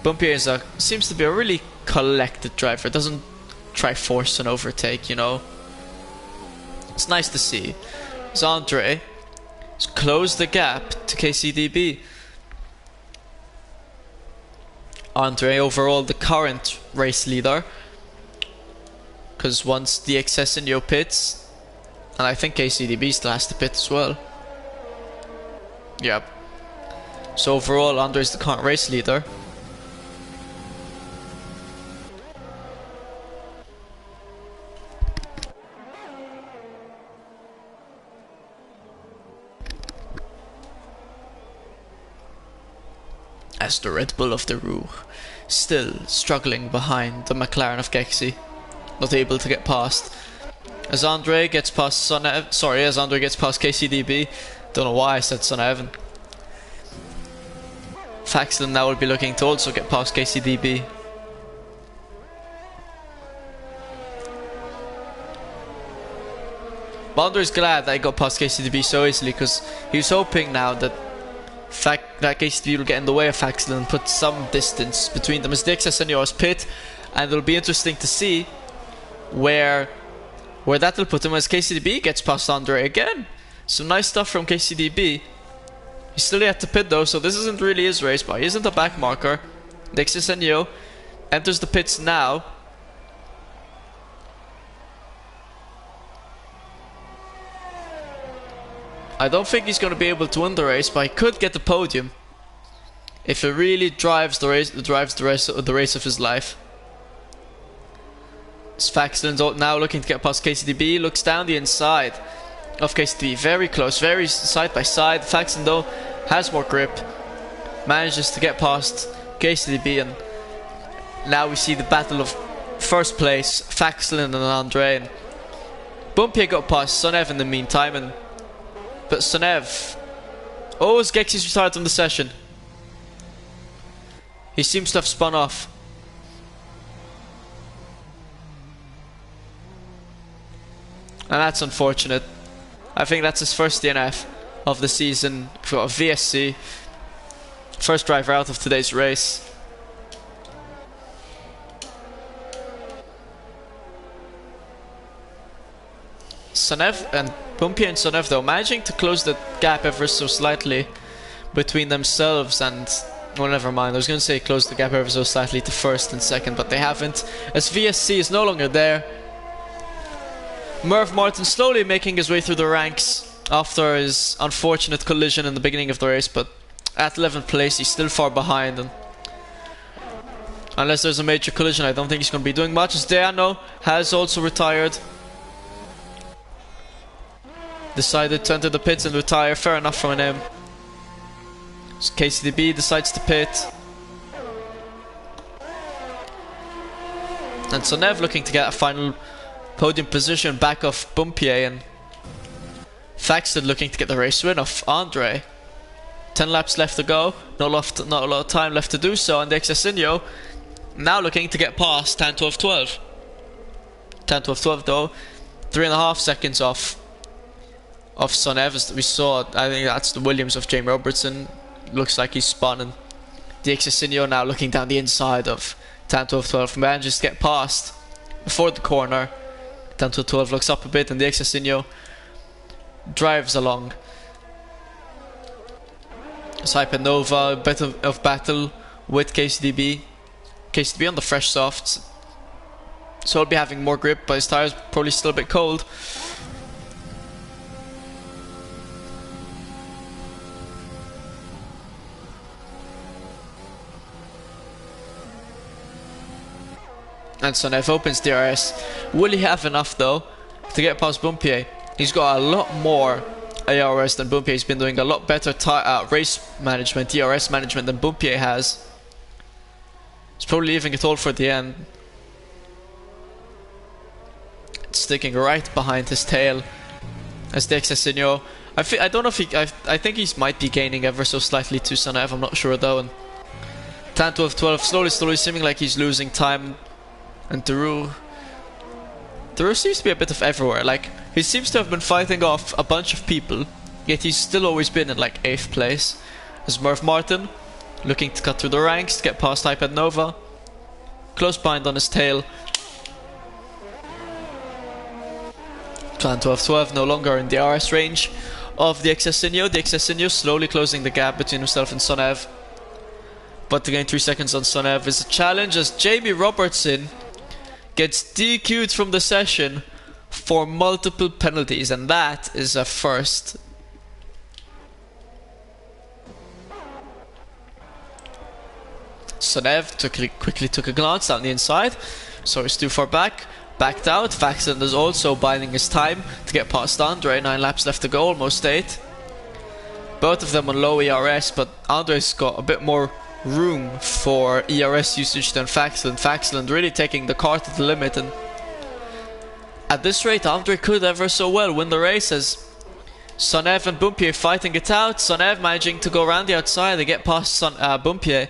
Bumpier seems to be a really collected driver, doesn't try force an overtake, you know. It's nice to see. As Andre has closed the gap to KCDB. Andre overall the current race leader, because once the Excesenio pits, and I think KCDB still has to pit as well. Yep. So overall Andre is the current race leader. As the Red Bull of the Rue still struggling behind the McLaren of Gexi, not able to get past. As Andre gets past as Andre gets past KCDB, don't know why I said Sonev. Faxland now will be looking to also get past KCDB. But Andre's glad that he got past KCDB so easily, because he was hoping now that that KCTB will get in the way of Faxlin and put some distance between them as the XS Seniors pit, and it'll be interesting to see where that will put him as KCTB gets past Andre again. Some nice stuff from KCTB. He's still yet to pit though, so this isn't really his race, but he isn't a back marker. The XS enters the pits now. I don't think he's going to be able to win the race, but he could get the podium if he really drives the race of his life. Faxlin's now looking to get past KCTB. Looks down the inside of KCTB, very close, very side by side. Faxlin though has more grip, manages to get past KCTB, and now we see the battle of first place, Faxlin and Andre. And Bumpier got past Sonev in the meantime, but Sonev... Oh, as Gexi's retired from the session. He seems to have spun off. And that's unfortunate. I think that's his first DNF of the season for VSC. First driver out of today's race. Sonev and Bumpier and Sonev though managing to close the gap ever so slightly between themselves and... well, never mind, I was going to say close the gap ever so slightly to first and second, but they haven't, as VSC is no longer there. Merv Martin slowly making his way through the ranks after his unfortunate collision in the beginning of the race, but at 11th place he's still far behind, and unless there's a major collision I don't think he's going to be doing much, as Deano has also retired. Decided to enter the pits and retire, fair enough from him. So KCTB decides to pit. And Sonev looking to get a final podium position back off Bumpier, and Faxlin looking to get the race win off Andre. 10 laps left to go, not a lot of time left to do so, and the Exasinho now looking to get past 10-12-12. 10-12-12 though, 3.5 seconds off Sonev, as we saw. I think that's the Williams of Jamie Robertson. Looks like he's spun, and the Exasinho now looking down the inside of 10-12-12, manages to get past before the corner. 10-12 looks up a bit, and the Exasinho drives along. Hypernova, a bit of battle with KCTB. KCTB on the fresh softs, so he'll be having more grip, but his tires probably still a bit cold. And Sonev opens DRS. Will he have enough though to get past Bumpier? He's got a lot more ARS than Bumpier. He's been doing a lot better race management, DRS management than Bumpier has. He's probably leaving it all for the end. Sticking right behind his tail as the Exasinho. I don't know if he... I think he might be gaining ever so slightly to Sonev. I'm not sure though. And 10-12-12 slowly seeming like he's losing time. And Daru seems to be a bit of everywhere. Like, he seems to have been fighting off a bunch of people, yet he's still always been in like 8th place. As Merv Martin looking to cut through the ranks to get past iPad Nova, close behind on his tail. 10-12-12 no longer in the RS range of the Exasinho. The Exasinho slowly closing the gap between himself and Sonev, but to gain 3 seconds on Sonev is a challenge, as Jamie Robertson gets DQ'd from the session for multiple penalties, and that is a first. Sonev quickly took a glance down the inside, so he's too far back, backed out. Faxlin is also biding his time to get past Andre. 9 laps left to go, almost 8. Both of them on low ERS, but Andre's got a bit more room for ERS usage than Faxlin. Faxlin really taking the car to the limit, and at this rate Andre could ever so well win the race, as Sonev and Bumpier fighting it out. Sonev managing to go around the outside and get past Bumpier.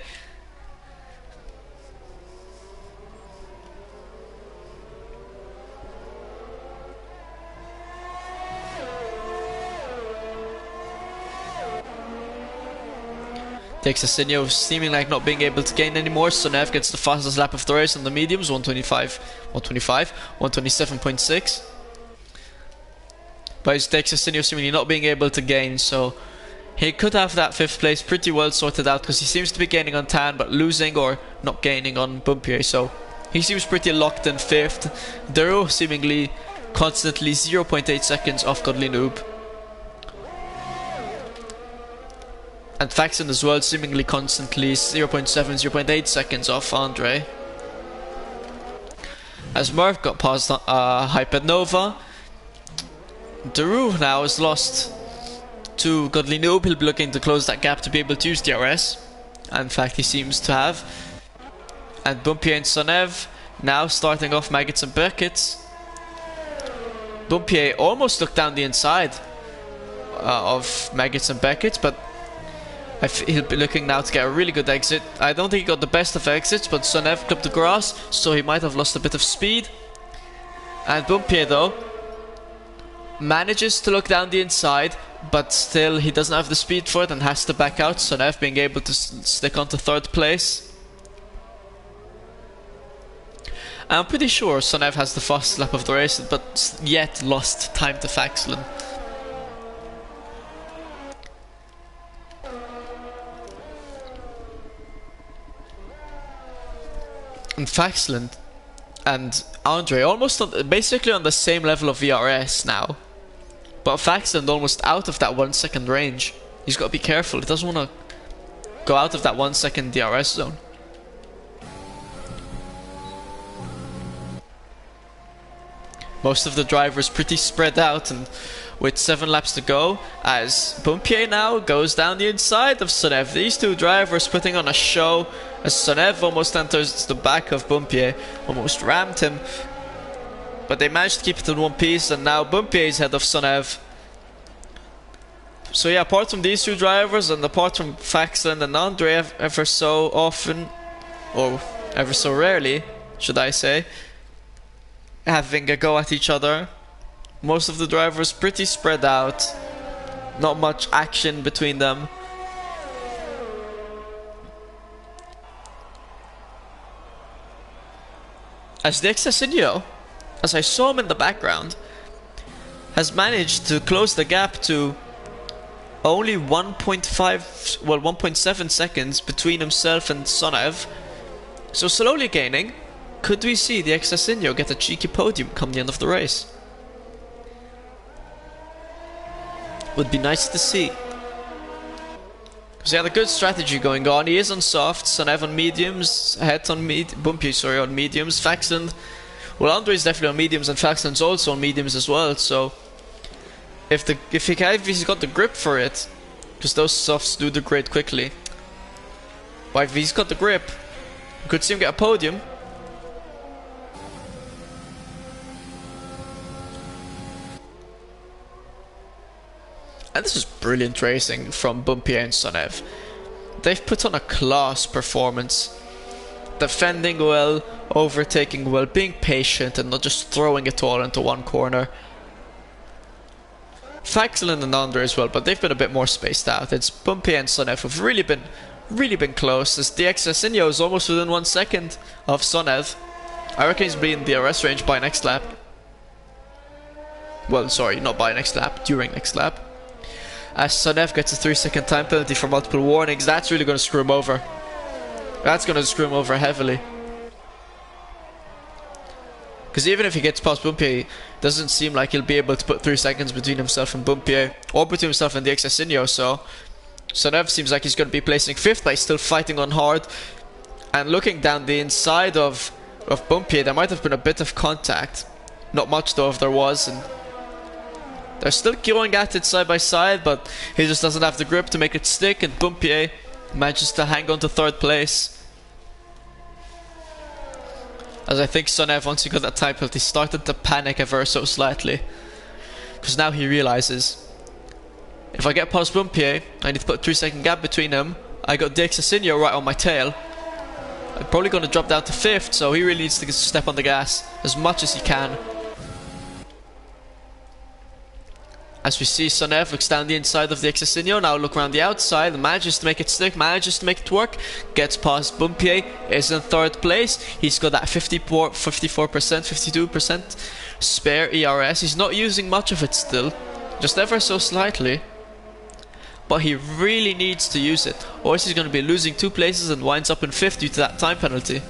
Takes Asenio seeming like not being able to gain anymore. Sonev gets the fastest lap of the race on the mediums, 127.6. But it takes Asenio seemingly not being able to gain, so he could have that 5th place pretty well sorted out, because he seems to be gaining on Tan but losing or not gaining on Bumpier, so he seems pretty locked in 5th. Dero seemingly constantly 0.8 seconds off Godly Noob. And Faxon as well, seemingly constantly 0.7, 0.8 seconds off Andre. As Merv got past Hypernova, Daru now has lost to Godly Noob. He'll be looking to close that gap to be able to use DRS. And in fact, he seems to have. And Bumpier and Sonev now starting off Maggots and Beckett. Bumpier almost looked down the inside of Maggots and Beckett, but he'll be looking now to get a really good exit. I don't think he got the best of exits, but Sonev clipped the grass, so he might have lost a bit of speed. And Bumpier though manages to look down the inside, but still he doesn't have the speed for it and has to back out. Sonev being able to stick on to 3rd place. I'm pretty sure Sonev has the fastest lap of the race, but yet lost time to Faxlin. And Faxlin and Andre almost basically on the same level of VRS now. But Faxlin almost out of that 1 second range. He's got to be careful. He doesn't want to go out of that 1 second DRS zone. Most of the drivers pretty spread out, and with 7 laps to go, as Bumpier now goes down the inside of Sonev. These two drivers putting on a show, as Sonev almost enters the back of Bumpier, almost rammed him. But they managed to keep it in one piece, and now Bumpier is ahead of Sonev. So yeah, apart from these two drivers, and apart from Faxlin and Andre ever so often, or ever so rarely, should I say, having a go at each other, most of the drivers pretty spread out. Not much action between them. As the Asenio, as I saw him in the background, has managed to close the gap to only 1.5, well 1.7 seconds between himself and Sonev. So slowly gaining. Could we see the Asenio get a cheeky podium come the end of the race? Would be nice to see. Because he had a good strategy going on. He is on soft, Sonev on mediums, Het on Bumpier, sorry, on mediums. Faxon, well, Andre is definitely on mediums, and Faxon's also on mediums as well. So if he's got the grip for it, because those softs do degrade quickly. But if he's got the grip, we could see him get a podium. And this is brilliant racing from Bumpier and Sonev. They've put on a class performance. Defending well, overtaking well, being patient and not just throwing it all into one corner. Faxlin and Andre as well, but they've been a bit more spaced out. It's Bumpier and Sonev who've really been close, as the Asenio is almost within 1 second of Sonev. I reckon he's be in the DRS range by next lap. Well, sorry, not by next lap, during next lap. As Sonev gets a 3-second time penalty for multiple warnings, that's really going to screw him over. That's going to screw him over heavily. Because even if he gets past Bumpier, it doesn't seem like he'll be able to put 3 seconds between himself and Bumpier, or between himself and the Asenio, so Sonev seems like he's going to be placing 5th, but he's still fighting on hard. And looking down the inside of Bumpier, there might have been a bit of contact. Not much though, if there was, and they're still going at it side by side, but he just doesn't have the grip to make it stick, and Bumpier manages to hang on to 3rd place. As I think Sonev, once he got that time penalty, started to panic ever so slightly. Because now he realizes, if I get past Bumpier, I need to put a 3-second gap between them. I got the Asenio right on my tail. I'm probably going to drop down to 5th, so he really needs to step on the gas as much as he can. As we see, Sonev looks down the inside of the Exasinho, now look around the outside, manages to make it stick, manages to make it work, gets past Bumpier, is in third place. He's got that 54%, 52% spare ERS. He's not using much of it still, just ever so slightly. But he really needs to use it, or else he's going to be losing 2 places and winds up in 5th due to that time penalty.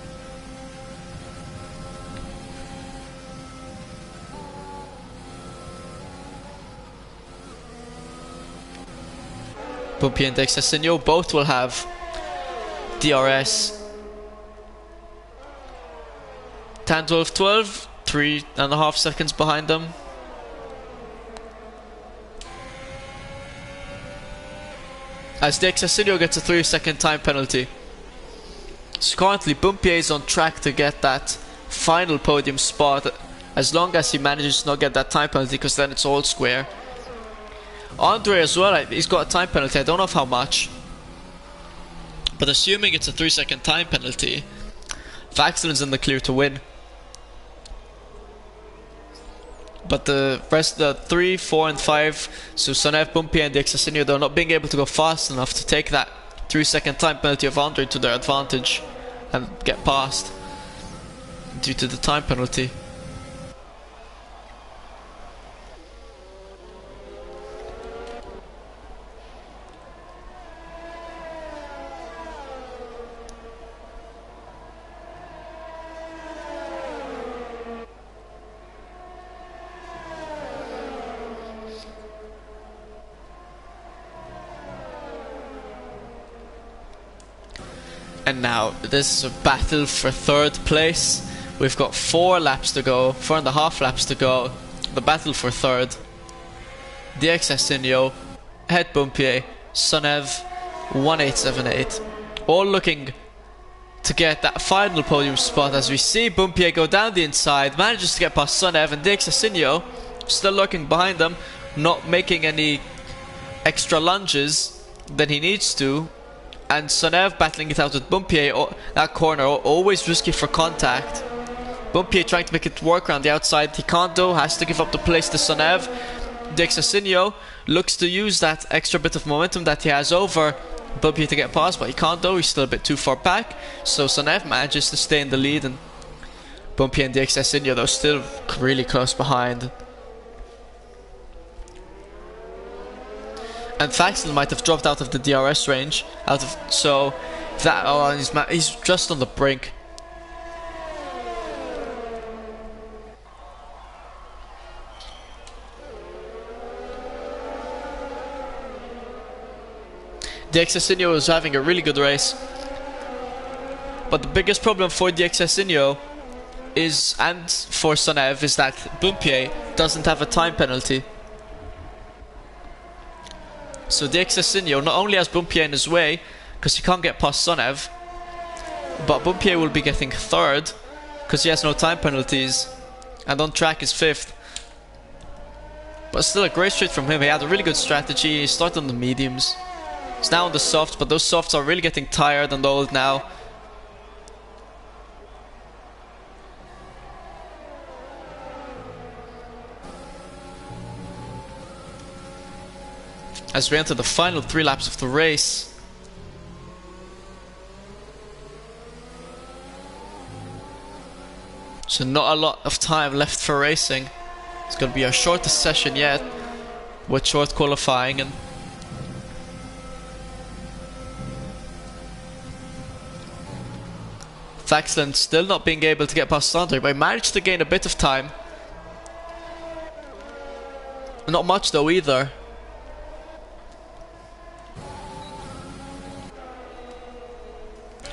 Bumpier and Exasinho both will have DRS 10, 12, 12, 3.5 seconds behind them. As the Exasinho gets a 3-second time penalty. So currently Bumpier is on track to get that final podium spot, as long as he manages to not get that time penalty, because then it's all square. Andre as well, he's got a time penalty, I don't know of how much. But assuming it's a 3-second time penalty, Vaxelin's in the clear to win. But the rest, the 3, 4 and 5, so Sonev, Bumpier and the Exasinho, they're not being able to go fast enough to take that 3-second time penalty of Andre to their advantage and get past due to the time penalty. And now this is a battle for 3rd place. We've got 4 laps to go, 4.5 laps to go. The battle for 3rd. The Exasinho, Het Bumpier, Sonev, 1878. All looking to get that final podium spot, as we see Bumpier go down the inside, manages to get past Sonev, and the Exasinho still lurking behind them, not making any extra lunges than he needs to. And Sonev battling it out with Bumpier, that corner, always risky for contact. Bumpier trying to make it work around the outside, he can't though, has to give up the place to Sonev. The Exasinho looks to use that extra bit of momentum that he has over Bumpier to get past, but he can't though, he's still a bit too far back. So Sonev manages to stay in the lead, and Bumpier and the Exasinho though still really close behind. And Vaxelin might have dropped out of the DRS range, so that he's just on the brink. The Exasinho is having a really good race, but the biggest problem for the Exasinho is, and for Sonev, is that Bumpier doesn't have a time penalty. So the Exasinho not only has Bumpier in his way, because he can't get past Sonev, but Bumpier will be getting 3rd, because he has no time penalties, and on track is 5th. But still a great straight from him, he had a really good strategy, he started on the mediums. He's now on the softs, but those softs are really getting tired and old now. As we enter the final 3 laps of the race. So not a lot of time left for racing. It's going to be our shortest session yet, with short qualifying. And Vaxelin still not being able to get past Andre, but he managed to gain a bit of time. Not much though either.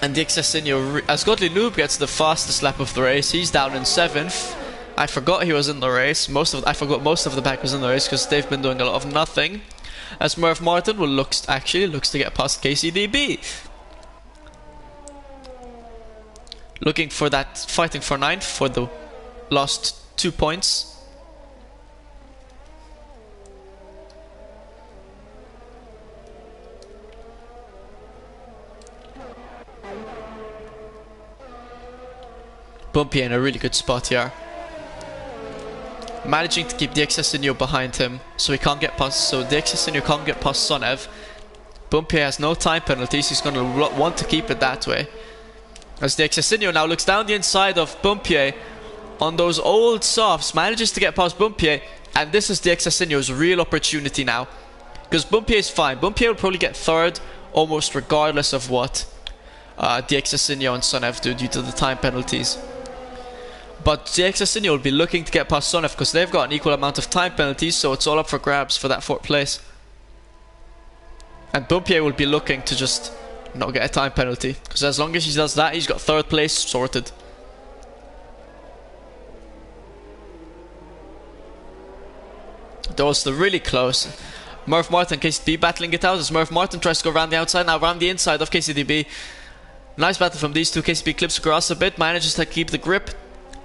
And the Exasinho, as Godly Noob gets the fastest lap of the race, he's down in 7th. I forgot he was in the race. I forgot most of the pack was in the race because they've been doing a lot of nothing. As Merv Martin looks to get past KCDB. Looking for that, fighting for 9th for the last 2 points. Bumpier in a really good spot here. managing to keep DXSinio behind him, so he can't get past. So DXSinio can't get past Sonev. Bumpier has no time penalties. He's going to want to keep it that way. As DXSinio now looks down the inside of Bumpier on those old softs, manages to get past Bumpier, and this is DXSinio's real opportunity now. Because Bumpier is fine. Bumpier will probably get third almost regardless of what DXSinio and Sonev do due to the time penalties. But DXSinio will be looking to get past Sonev because they've got an equal amount of time penalties, so it's all up for grabs for that 4th place. And Bumpier will be looking to just not get a time penalty, because as long as he does that, he's got 3rd place sorted. Those are really close. Murph Martin, KCDB battling it out as Murph Martin tries to go around the outside, now around the inside of KCDB. Nice battle from these two. KCDB clips across a bit, manages to keep the grip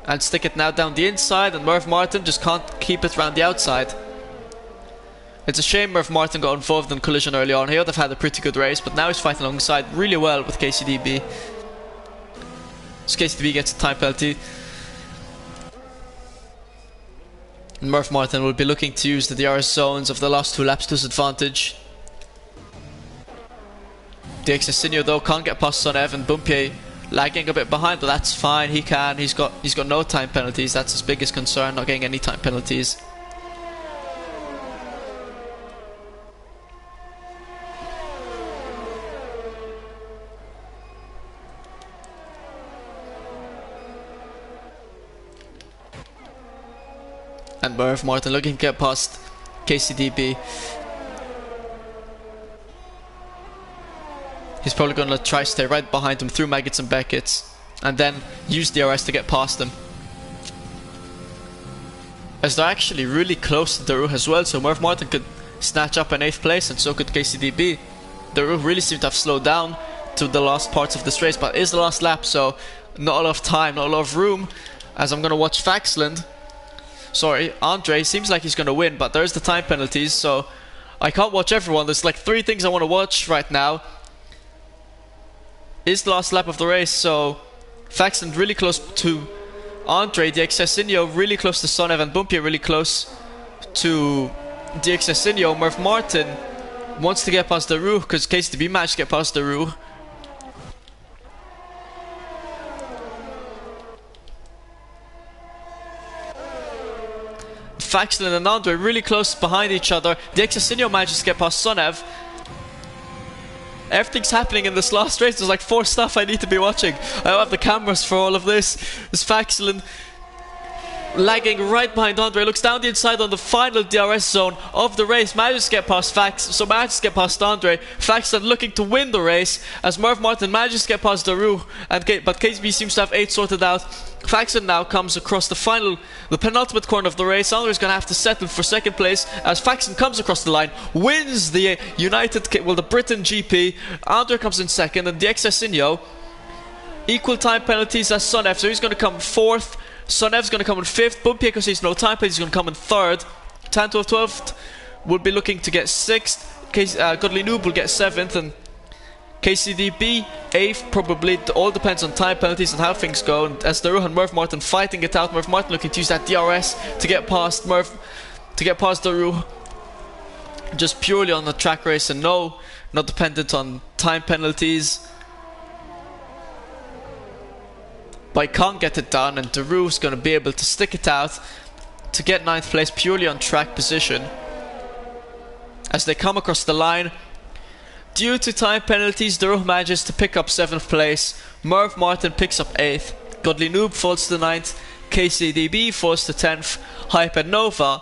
and stick it now down the inside, and Murph Martin just can't keep it around the outside. It's a shame Murph Martin got involved in collision early on. He would have had a pretty good race, but now he's fighting alongside really well with KCDB. So KCDB gets a time penalty. And Murph Martin will be looking to use the DRS zones of the last 2 laps to his advantage. DXSinio though can't get past Sonev, and Bumpier lagging a bit behind, but that's fine. He can. He's got no time penalties. That's his biggest concern, not getting any time penalties. And Murph Martin looking to get past KCDB. He's probably going to try to stay right behind him through Maggots and Beckett's, and then use DRS to get past him. As they're actually really close to Daruh as well, so Murph Martin could snatch up an 8th place, and so could KCDB. Daruh really seemed to have slowed down to the last parts of this race, but it is the last lap, so not a lot of time, not a lot of room, as I'm going to watch Faxland. Sorry, Andre seems like he's going to win, but there's the time penalties, so I can't watch everyone. There's like 3 things I want to watch right now. It's the last lap of the race, so Faxland really close to Andre, DXSinio really close to Sonev, and Bumpier really close to DXSinio. Murph Martin wants to get past Daruh because KCDB managed to get past Daruh. Faxland and Andre really close behind each other. DXSinio manages to get past Sonev. Everything's happening in this last race. There's like 4 stuff I need to be watching. I don't have the cameras for all of this. There's Faxland lagging right behind Andre. Looks down the inside on the final DRS zone of the race. Manages to get past manages to get past Andre. Faxland looking to win the race as Murph Martin manages to get past Daruh, but KCB seems to have 8 sorted out. Faxland now comes across the penultimate corner of the race. Andre's going to have to settle for 2nd place as Faxland comes across the line, wins the the Britain GP. Andre comes in 2nd, and DXSinio equal time penalties as Sonev, so he's going to come 4th. Sonev's going to come in 5th. Bumpier, because he's no time penalties, he's going to come in 3rd. Tanto of 12th will be looking to get 6th. Godly Noob will get 7th, and KCDB 8th probably. It all depends on time penalties and how things go. And as Daruh and Murph Martin fighting it out, Murph Martin looking to use that DRS to get past Daruh, just purely on the track race and not dependent on time penalties. But he can't get it done, and Daruh's going to be able to stick it out to get 9th place purely on track position. As they come across the line, due to time penalties, Daruh manages to pick up 7th place. Murph Martin picks up 8th. Godly Noob falls to 9th. KCDB falls to 10th. Hyper Nova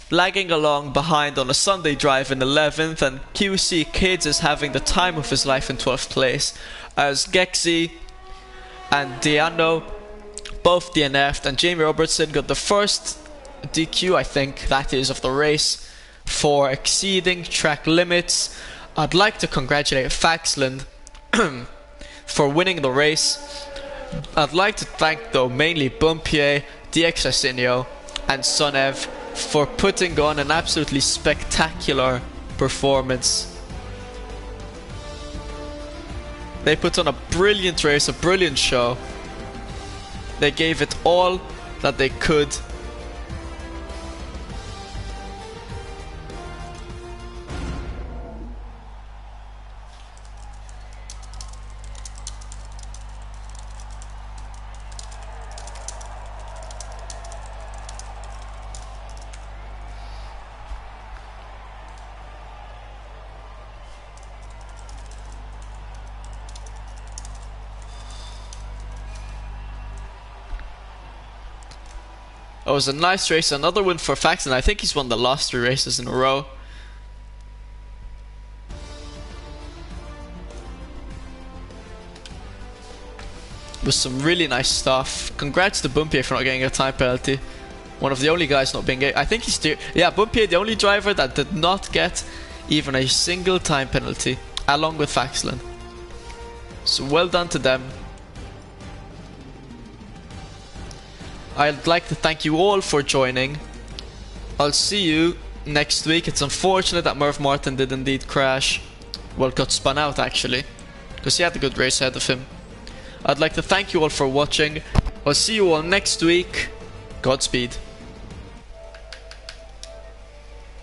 lagging along behind on a Sunday drive in 11th. And QC Kids is having the time of his life in 12th place. As Gexy and Diano both DNF'd, and Jamie Robertson got the first DQ, I think that is, of the race for exceeding track limits. I'd like to congratulate Faxland for winning the race. I'd like to thank though mainly Bumpier, DXSinio and Sonev for putting on an absolutely spectacular performance. They put on a brilliant race, a brilliant show. They gave it all that they could. It was a nice race, another win for Faxon. I think he's won the last 3 races in a row. With some really nice stuff. Congrats to Bumpier for not getting a time penalty. One of the only guys not being... I think he's... Yeah, Bumpier, the only driver that did not get even a single time penalty, along with Faxlin. So well done to them. I'd like to thank you all for joining. I'll see you next week. It's unfortunate that Merv Martin did indeed crash. Well, got spun out actually, because he had a good race ahead of him. I'd like to thank you all for watching. I'll see you all next week. Godspeed.